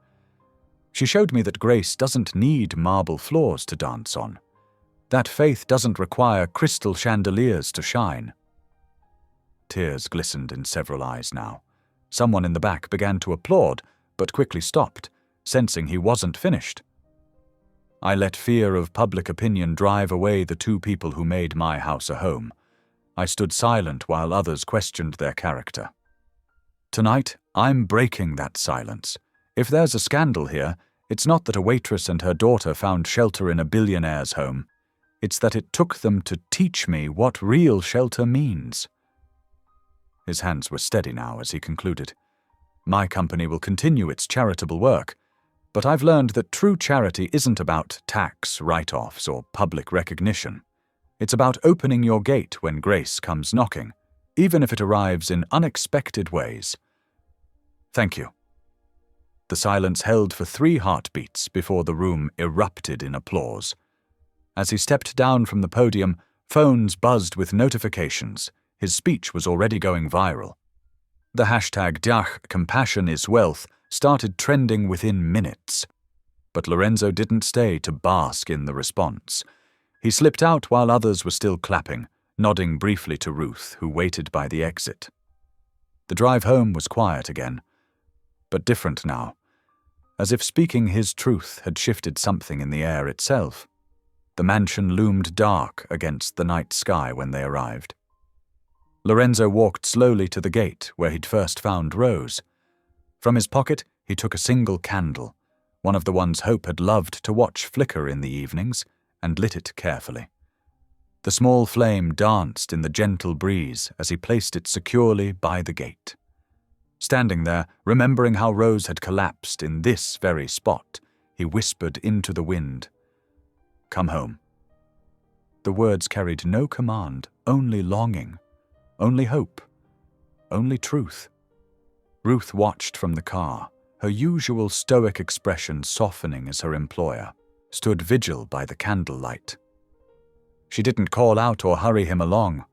She showed me that grace doesn't need marble floors to dance on, that faith doesn't require crystal chandeliers to shine. Tears glistened in several eyes now. Someone in the back began to applaud, but quickly stopped, sensing he wasn't finished. I let fear of public opinion drive away the 2 people who made my house a home. I stood silent while others questioned their character. Tonight, I'm breaking that silence. If there's a scandal here, it's not that a waitress and her daughter found shelter in a billionaire's home. It's that it took them to teach me what real shelter means. His hands were steady now as he concluded. My company will continue its charitable work, but I've learned that true charity isn't about tax write-offs or public recognition. It's about opening your gate when grace comes knocking, even if it arrives in unexpected ways. Thank you. The silence held for 3 heartbeats before the room erupted in applause. As he stepped down from the podium, phones buzzed with notifications. His speech was already going viral. The hashtag #CompassionIsWealth started trending within minutes. But Lorenzo didn't stay to bask in the response. He slipped out while others were still clapping, nodding briefly to Ruth, who waited by the exit. The drive home was quiet again, but different now, as if speaking his truth had shifted something in the air itself. The mansion loomed dark against the night sky when they arrived. Lorenzo walked slowly to the gate where he'd first found Rose. From his pocket, he took a single candle, one of the ones Hope had loved to watch flicker in the evenings, and lit it carefully. The small flame danced in the gentle breeze as he placed it securely by the gate. Standing there, remembering how Rose had collapsed in this very spot, he whispered into the wind, "Come home." The words carried no command, only longing, only hope, only truth. Ruth watched from the car, her usual stoic expression softening as her employer stood vigil by the candlelight. She didn't call out or hurry him along.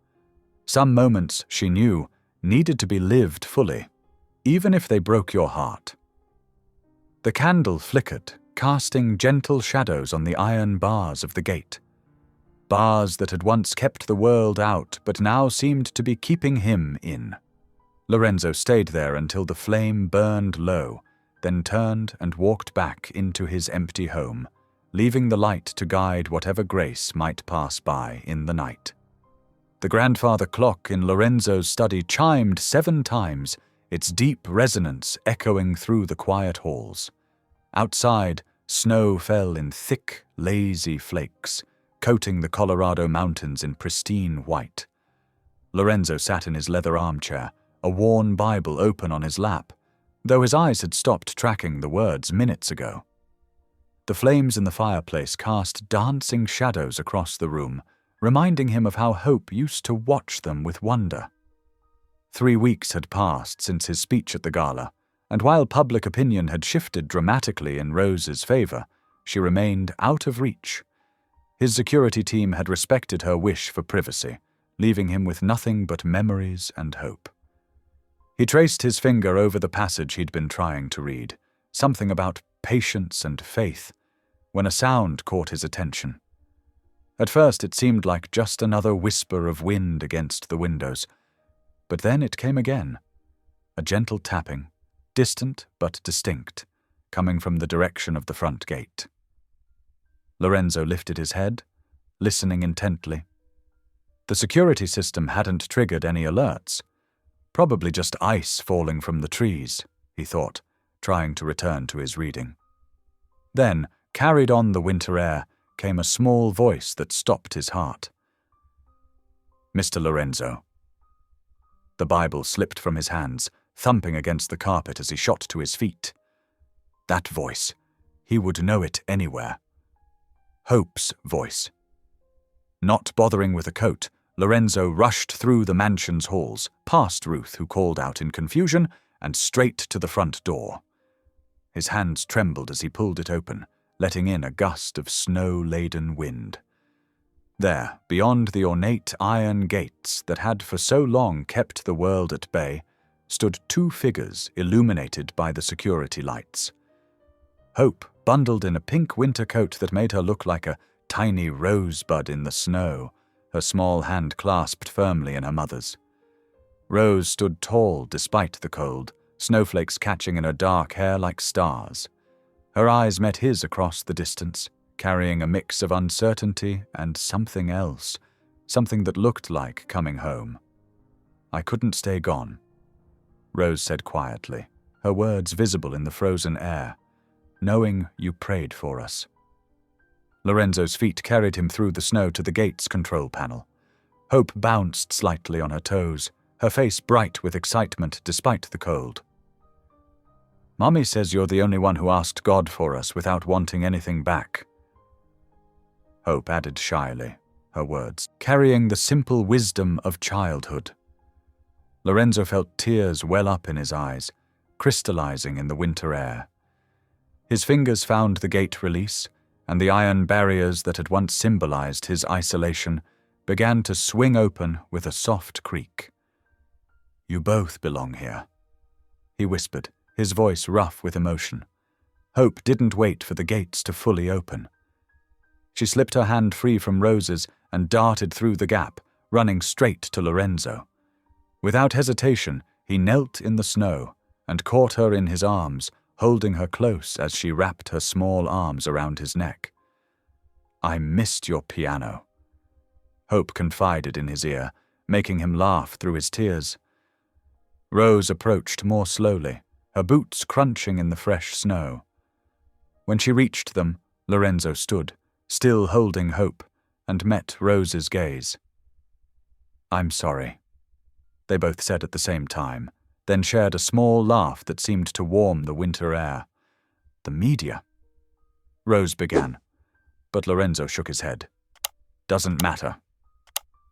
Some moments, she knew, needed to be lived fully, even if they broke your heart. The candle flickered, casting gentle shadows on the iron bars of the gate. Bars that had once kept the world out but now seemed to be keeping him in. Lorenzo stayed there until the flame burned low, then turned and walked back into his empty home, leaving the light to guide whatever grace might pass by in the night. The grandfather clock in Lorenzo's study chimed 7 times, its deep resonance echoing through the quiet halls. Outside, snow fell in thick, lazy flakes, coating the Colorado mountains in pristine white. Lorenzo sat in his leather armchair, a worn Bible open on his lap, though his eyes had stopped tracking the words minutes ago. The flames in the fireplace cast dancing shadows across the room, reminding him of how Hope used to watch them with wonder. 3 weeks had passed since his speech at the gala, and while public opinion had shifted dramatically in Rose's favor, she remained out of reach. His security team had respected her wish for privacy, leaving him with nothing but memories and hope. He traced his finger over the passage he'd been trying to read, something about patience and faith, when a sound caught his attention. At first it seemed like just another whisper of wind against the windows, but then it came again, a gentle tapping, distant but distinct, coming from the direction of the front gate. Lorenzo lifted his head, listening intently. The security system hadn't triggered any alerts. Probably just ice falling from the trees, he thought, trying to return to his reading. Then, carried on the winter air, came a small voice that stopped his heart. "Mr. Lorenzo." The Bible slipped from his hands, thumping against the carpet as he shot to his feet. That voice. He would know it anywhere. Hope's voice. Not bothering with a coat, Lorenzo rushed through the mansion's halls, past Ruth, who called out in confusion, and straight to the front door. His hands trembled as he pulled it open, letting in a gust of snow-laden wind. There, beyond the ornate iron gates that had for so long kept the world at bay, stood 2 figures illuminated by the security lights. Hope, bundled in a pink winter coat that made her look like a tiny rosebud in the snow, her small hand clasped firmly in her mother's. Rose stood tall despite the cold, snowflakes catching in her dark hair like stars. Her eyes met his across the distance, carrying a mix of uncertainty and something else, something that looked like coming home. "I couldn't stay gone," Rose said quietly, her words visible in the frozen air. "Knowing you prayed for us." Lorenzo's feet carried him through the snow to the gate's control panel. Hope bounced slightly on her toes, her face bright with excitement despite the cold. "Mommy says you're the only one who asked God for us without wanting anything back," Hope added shyly, her words carrying the simple wisdom of childhood. Lorenzo felt tears well up in his eyes, crystallizing in the winter air. His fingers found the gate release, and the iron barriers that had once symbolized his isolation began to swing open with a soft creak. "You both belong here," he whispered, his voice rough with emotion. Hope didn't wait for the gates to fully open. She slipped her hand free from Rose's and darted through the gap, running straight to Lorenzo. Without hesitation, he knelt in the snow and caught her in his arms, holding her close as she wrapped her small arms around his neck. "I missed your piano," Hope confided in his ear, making him laugh through his tears. Rose approached more slowly, her boots crunching in the fresh snow. When she reached them, Lorenzo stood, still holding Hope, and met Rose's gaze. "I'm sorry," they both said at the same time, then shared a small laugh that seemed to warm the winter air. "The media," Rose began, but Lorenzo shook his head. "Doesn't matter,"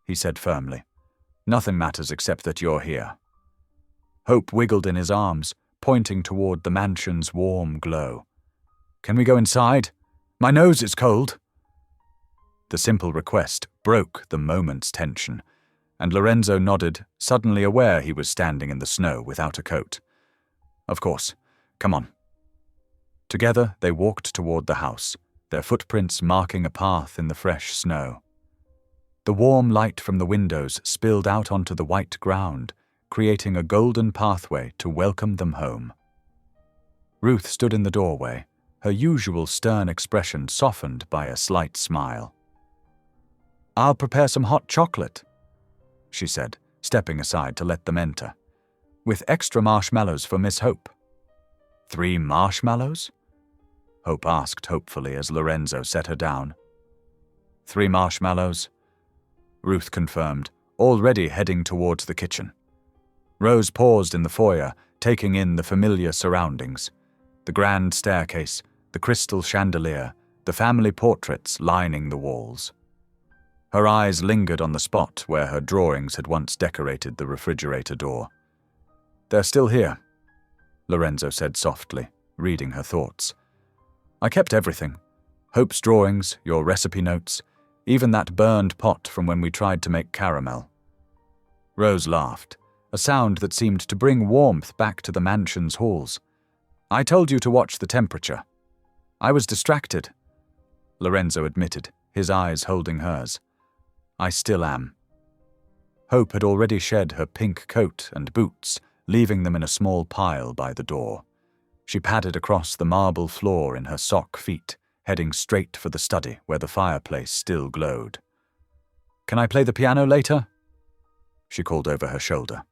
he said firmly. "Nothing matters except that you're here." Hope wiggled in his arms, pointing toward the mansion's warm glow. "Can we go inside? My nose is cold." The simple request broke the moment's tension, and Lorenzo nodded, suddenly aware he was standing in the snow without a coat. Of course. Come on. Together they walked toward the house, their footprints marking a path in the fresh snow. The warm light from the windows spilled out onto the white ground, creating a golden pathway to welcome them home. Ruth stood in the doorway, her usual stern expression softened by a slight smile. "I'll prepare some hot chocolate," she said, stepping aside to let them enter, "with extra marshmallows for Miss Hope." "3 marshmallows?" Hope asked hopefully as Lorenzo set her down. "3 marshmallows," Ruth confirmed, already heading towards the kitchen. Rose paused in the foyer, taking in the familiar surroundings. The grand staircase, the crystal chandelier, the family portraits lining the walls. Her eyes lingered on the spot where her drawings had once decorated the refrigerator door. "They're still here," Lorenzo said softly, reading her thoughts. "I kept everything. Hope's drawings, your recipe notes, even that burned pot from when we tried to make caramel." Rose laughed, a sound that seemed to bring warmth back to the mansion's halls. "I told you to watch the temperature." "I was distracted," Lorenzo admitted, his eyes holding hers. "I still am." Hope had already shed her pink coat and boots, leaving them in a small pile by the door. She padded across the marble floor in her sock feet, heading straight for the study where the fireplace still glowed. "Can I play the piano later?" she called over her shoulder.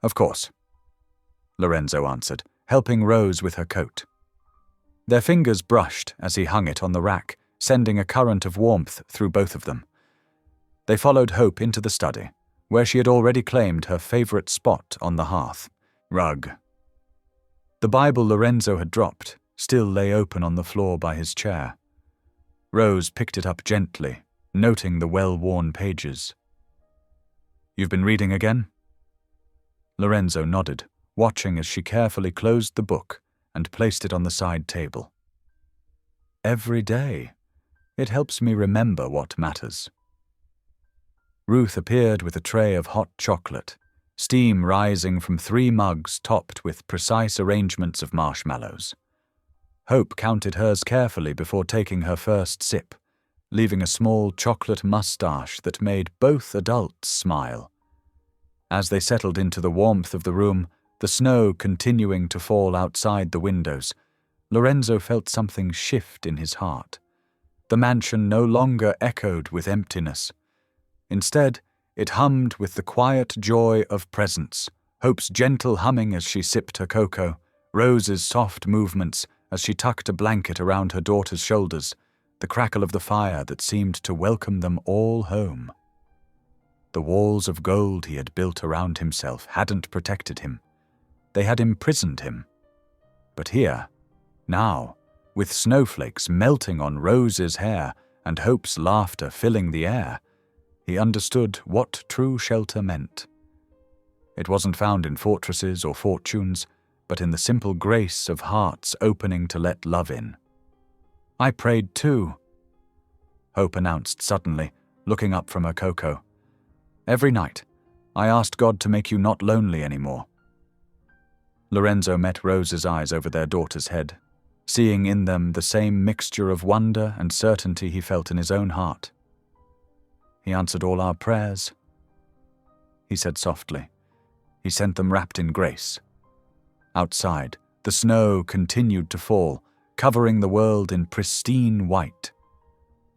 "Of course," Lorenzo answered, helping Rose with her coat. Their fingers brushed as he hung it on the rack, sending a current of warmth through both of them. They followed Hope into the study, where she had already claimed her favorite spot on the hearth rug. The Bible Lorenzo had dropped still lay open on the floor by his chair. Rose picked it up gently, noting the well-worn pages. "You've been reading again?" Lorenzo nodded, watching as she carefully closed the book and placed it on the side table. "Every day. It helps me remember what matters." Ruth appeared with a tray of hot chocolate, steam rising from 3 mugs topped with precise arrangements of marshmallows. Hope counted hers carefully before taking her first sip, leaving a small chocolate mustache that made both adults smile. As they settled into the warmth of the room, the snow continuing to fall outside the windows, Lorenzo felt something shift in his heart. The mansion no longer echoed with emptiness. Instead, it hummed with the quiet joy of presence, Hope's gentle humming as she sipped her cocoa, Rose's soft movements as she tucked a blanket around her daughter's shoulders, the crackle of the fire that seemed to welcome them all home. The walls of gold he had built around himself hadn't protected him. They had imprisoned him. But here, now, with snowflakes melting on Rose's hair and Hope's laughter filling the air, he understood what true shelter meant. It wasn't found in fortresses or fortunes, but in the simple grace of hearts opening to let love in. "I prayed too," Hope announced suddenly, looking up from her cocoa. "Every night, I asked God to make you not lonely anymore." Lorenzo met Rose's eyes over their daughter's head, seeing in them the same mixture of wonder and certainty he felt in his own heart. "He answered all our prayers," he said softly. "He sent them wrapped in grace." Outside, the snow continued to fall, covering the world in pristine white.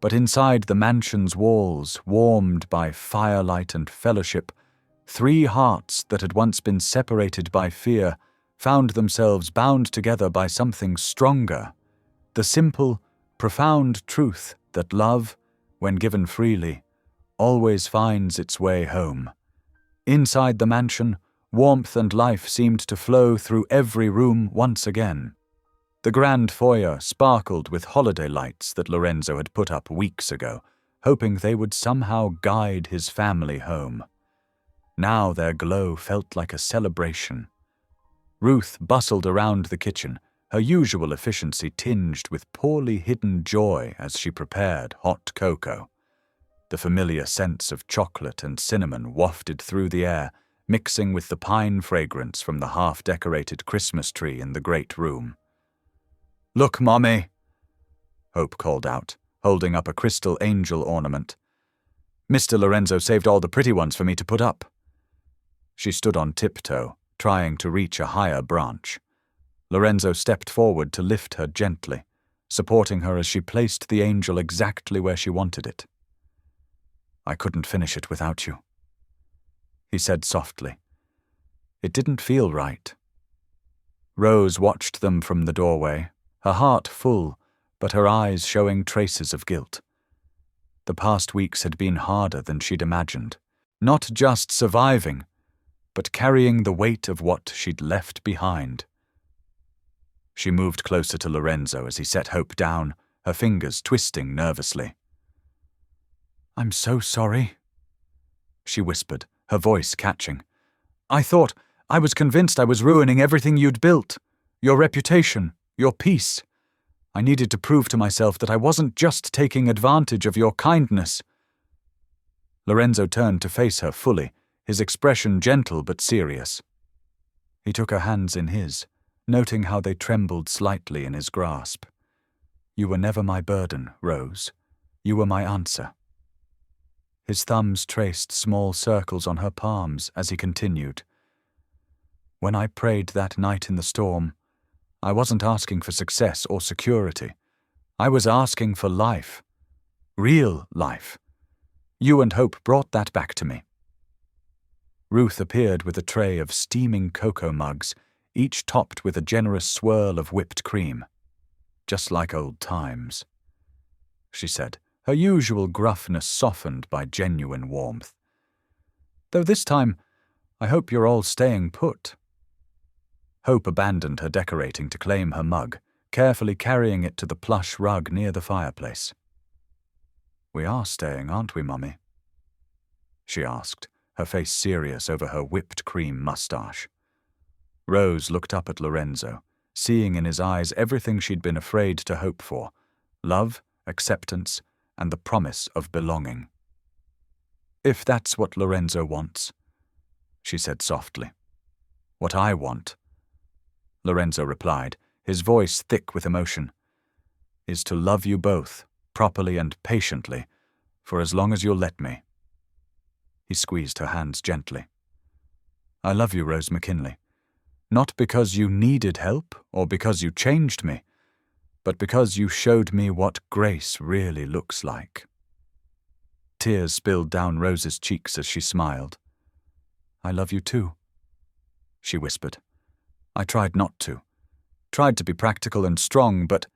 But inside the mansion's walls, warmed by firelight and fellowship, 3 hearts that had once been separated by fear found themselves bound together by something stronger, the simple, profound truth that love, when given freely, always finds its way home. Inside the mansion, warmth and life seemed to flow through every room once again. The grand foyer sparkled with holiday lights that Lorenzo had put up weeks ago, hoping they would somehow guide his family home. Now their glow felt like a celebration. Ruth bustled around the kitchen, her usual efficiency tinged with poorly hidden joy as she prepared hot cocoa. The familiar scents of chocolate and cinnamon wafted through the air, mixing with the pine fragrance from the half-decorated Christmas tree in the great room. "Look, Mommy," Hope called out, holding up a crystal angel ornament. "Mr. Lorenzo saved all the pretty ones for me to put up." She stood on tiptoe, trying to reach a higher branch. Lorenzo stepped forward to lift her gently, supporting her as she placed the angel exactly where she wanted it. "I couldn't finish it without you," he said softly. It didn't feel right. Rose watched them from the doorway, her heart full, but her eyes showing traces of guilt. The past weeks had been harder than she'd imagined. Not just surviving, but carrying the weight of what she'd left behind. She moved closer to Lorenzo as he set Hope down, her fingers twisting nervously. "I'm so sorry," she whispered, her voice catching. I was convinced I was ruining everything you'd built. Your reputation, your peace. I needed to prove to myself that I wasn't just taking advantage of your kindness." Lorenzo turned to face her fully, his expression gentle but serious. He took her hands in his, noting how they trembled slightly in his grasp. "You were never my burden, Rose. You were my answer." His thumbs traced small circles on her palms as he continued. "When I prayed that night in the storm, I wasn't asking for success or security. I was asking for life. Real life. You and Hope brought that back to me." Ruth appeared with a tray of steaming cocoa mugs, each topped with a generous swirl of whipped cream. "Just like old times," she said, her usual gruffness softened by genuine warmth. "Though this time, I hope you're all staying put." Hope abandoned her decorating to claim her mug, carefully carrying it to the plush rug near the fireplace. "We are staying, aren't we, Mummy?" she asked, her face serious over her whipped cream mustache. Rose looked up at Lorenzo, seeing in his eyes everything she'd been afraid to hope for: love, acceptance, and the promise of belonging. "If that's what Lorenzo wants," she said softly. "What I want," Lorenzo replied, his voice thick with emotion, "is to love you both, properly and patiently, for as long as you'll let me." He squeezed her hands gently. "I love you, Rose McKinley. Not because you needed help or because you changed me, but because you showed me what grace really looks like." Tears spilled down Rose's cheeks as she smiled. "I love you too," she whispered. "I tried not to. Tried to be practical and strong, but—"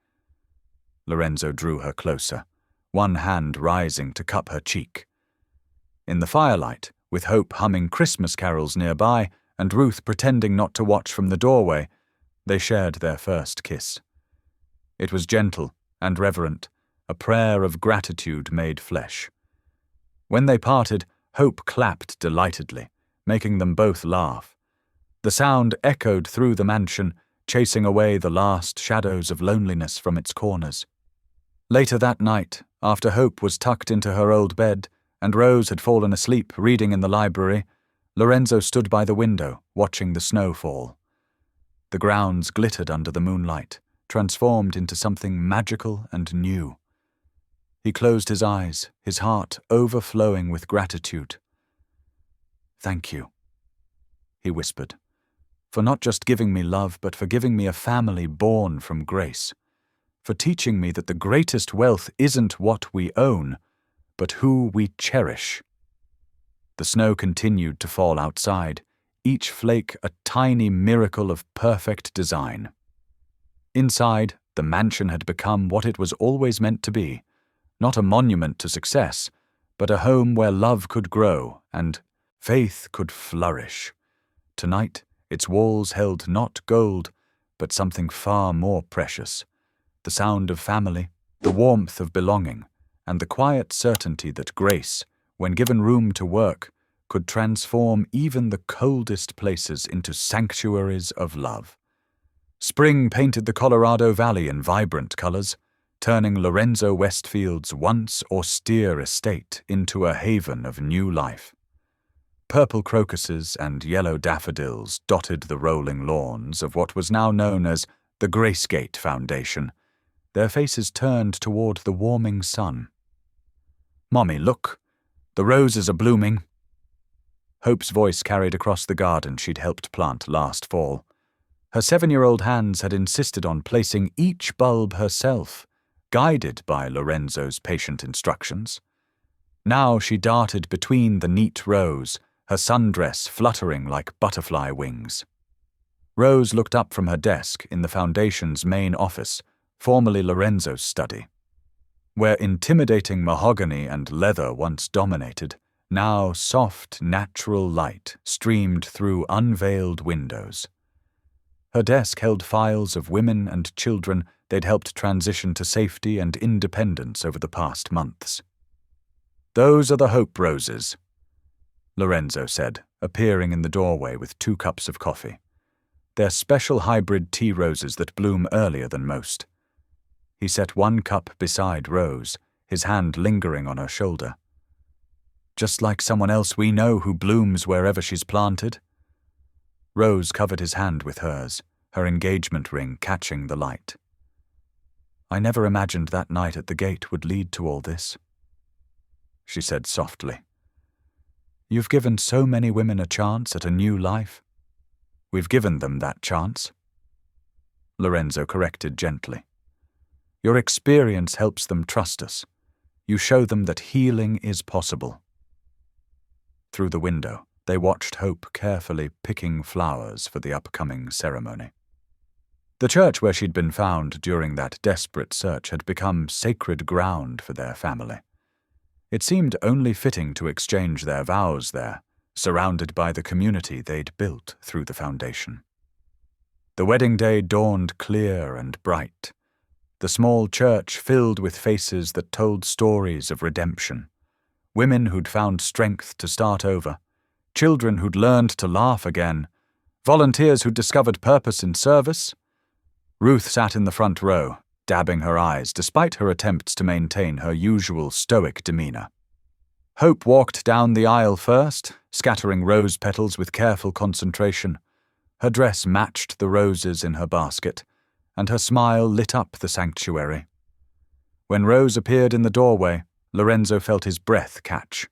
Lorenzo drew her closer, one hand rising to cup her cheek. In the firelight, with Hope humming Christmas carols nearby and Ruth pretending not to watch from the doorway, they shared their first kiss. It was gentle and reverent, a prayer of gratitude made flesh. When they parted, Hope clapped delightedly, making them both laugh. The sound echoed through the mansion, chasing away the last shadows of loneliness from its corners. Later that night, after Hope was tucked into her old bed and Rose had fallen asleep reading in the library, Lorenzo stood by the window, watching the snow fall. The grounds glittered under the moonlight, transformed into something magical and new. He closed his eyes, his heart overflowing with gratitude. "Thank you," he whispered, "for not just giving me love, but for giving me a family born from grace, for teaching me that the greatest wealth isn't what we own, but who we cherish." The snow continued to fall outside, each flake a tiny miracle of perfect design. Inside, the mansion had become what it was always meant to be, not a monument to success, but a home where love could grow and faith could flourish. Tonight, its walls held not gold, but something far more precious: the sound of family, the warmth of belonging, and the quiet certainty that grace, when given room to work, could transform even the coldest places into sanctuaries of love. Spring painted the Colorado Valley in vibrant colors. turning Lorenzo Westfield's once austere estate into a haven of new life. Purple crocuses and yellow daffodils dotted the rolling lawns of what was now known as the Gracegate Foundation, their faces turned toward the warming sun. "Mommy, look! The roses are blooming." Hope's voice carried across the garden she'd helped plant last fall. Her 7-year-old hands had insisted on placing each bulb herself, guided by Lorenzo's patient instructions. Now she darted between the neat rows, her sundress fluttering like butterfly wings. Rose looked up from her desk in the Foundation's main office, formerly Lorenzo's study. Where intimidating mahogany and leather once dominated, now soft, natural light streamed through unveiled windows. Her desk held files of women and children they'd helped transition to safety and independence over the past months. "Those are the Hope roses," Lorenzo said, appearing in the doorway with 2 cups of coffee. "They're special hybrid tea roses that bloom earlier than most." He set 1 cup beside Rose, his hand lingering on her shoulder. "Just like someone else we know who blooms wherever she's planted." Rose covered his hand with hers, her engagement ring catching the light. "I never imagined that night at the gate would lead to all this," she said softly. "You've given so many women a chance at a new life." "We've given them that chance," Lorenzo corrected gently. "Your experience helps them trust us. You show them that healing is possible." Through the window, they watched Hope carefully picking flowers for the upcoming ceremony. The church where she'd been found during that desperate search had become sacred ground for their family. It seemed only fitting to exchange their vows there, surrounded by the community they'd built through the Foundation. The wedding day dawned clear and bright, the small church filled with faces that told stories of redemption, women who'd found strength to start over, children who'd learned to laugh again, volunteers who'd discovered purpose in service. Ruth sat in the front row, dabbing her eyes despite her attempts to maintain her usual stoic demeanor. Hope walked down the aisle first, scattering rose petals with careful concentration. Her dress matched the roses in her basket, and her smile lit up the sanctuary. When Rose appeared in the doorway, Lorenzo felt his breath catch.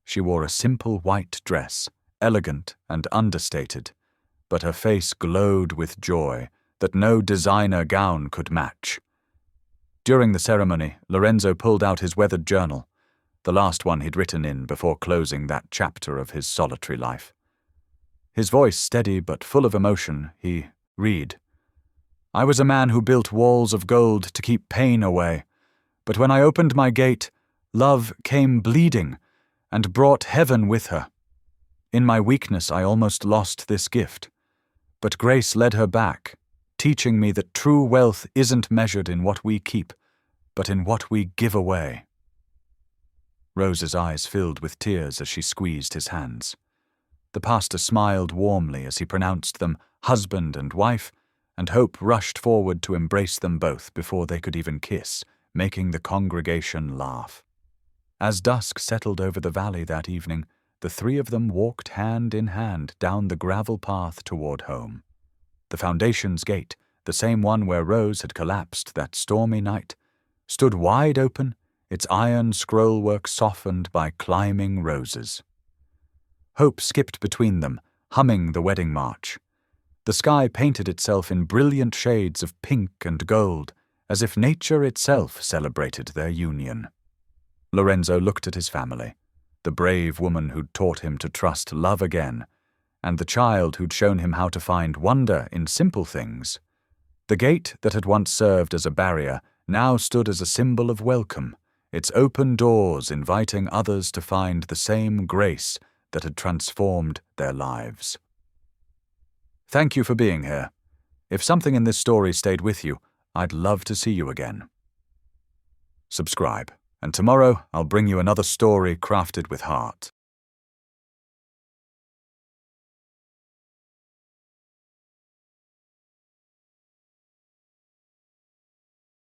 She wore a simple white dress, elegant and understated, but her face glowed with joy that no designer gown could match. During the ceremony, Lorenzo pulled out his weathered journal, the last one he'd written in before closing that chapter of his solitary life. His voice steady but full of emotion, he read, "I was a man who built walls of gold to keep pain away, but when I opened my gate, love came bleeding and brought heaven with her. In my weakness I almost lost this gift, but grace led her back, teaching me that true wealth isn't measured in what we keep, but in what we give away." Rose's eyes filled with tears as she squeezed his hands. The pastor smiled warmly as he pronounced them husband and wife, and Hope rushed forward to embrace them both before they could even kiss, making the congregation laugh. As dusk settled over the valley that evening, the 3 of them walked hand in hand down the gravel path toward home. The Foundation's gate, the same one where Rose had collapsed that stormy night, stood wide open, its iron scrollwork softened by climbing roses. Hope skipped between them, humming the wedding march. The sky painted itself in brilliant shades of pink and gold, as if nature itself celebrated their union. Lorenzo looked at his family, the brave woman who'd taught him to trust love again, and the child who'd shown him how to find wonder in simple things. The gate that had once served as a barrier now stood as a symbol of welcome, its open doors inviting others to find the same grace that had transformed their lives. Thank you for being here. If something in this story stayed with you, I'd love to see you again. Subscribe, and tomorrow I'll bring you another story crafted with heart.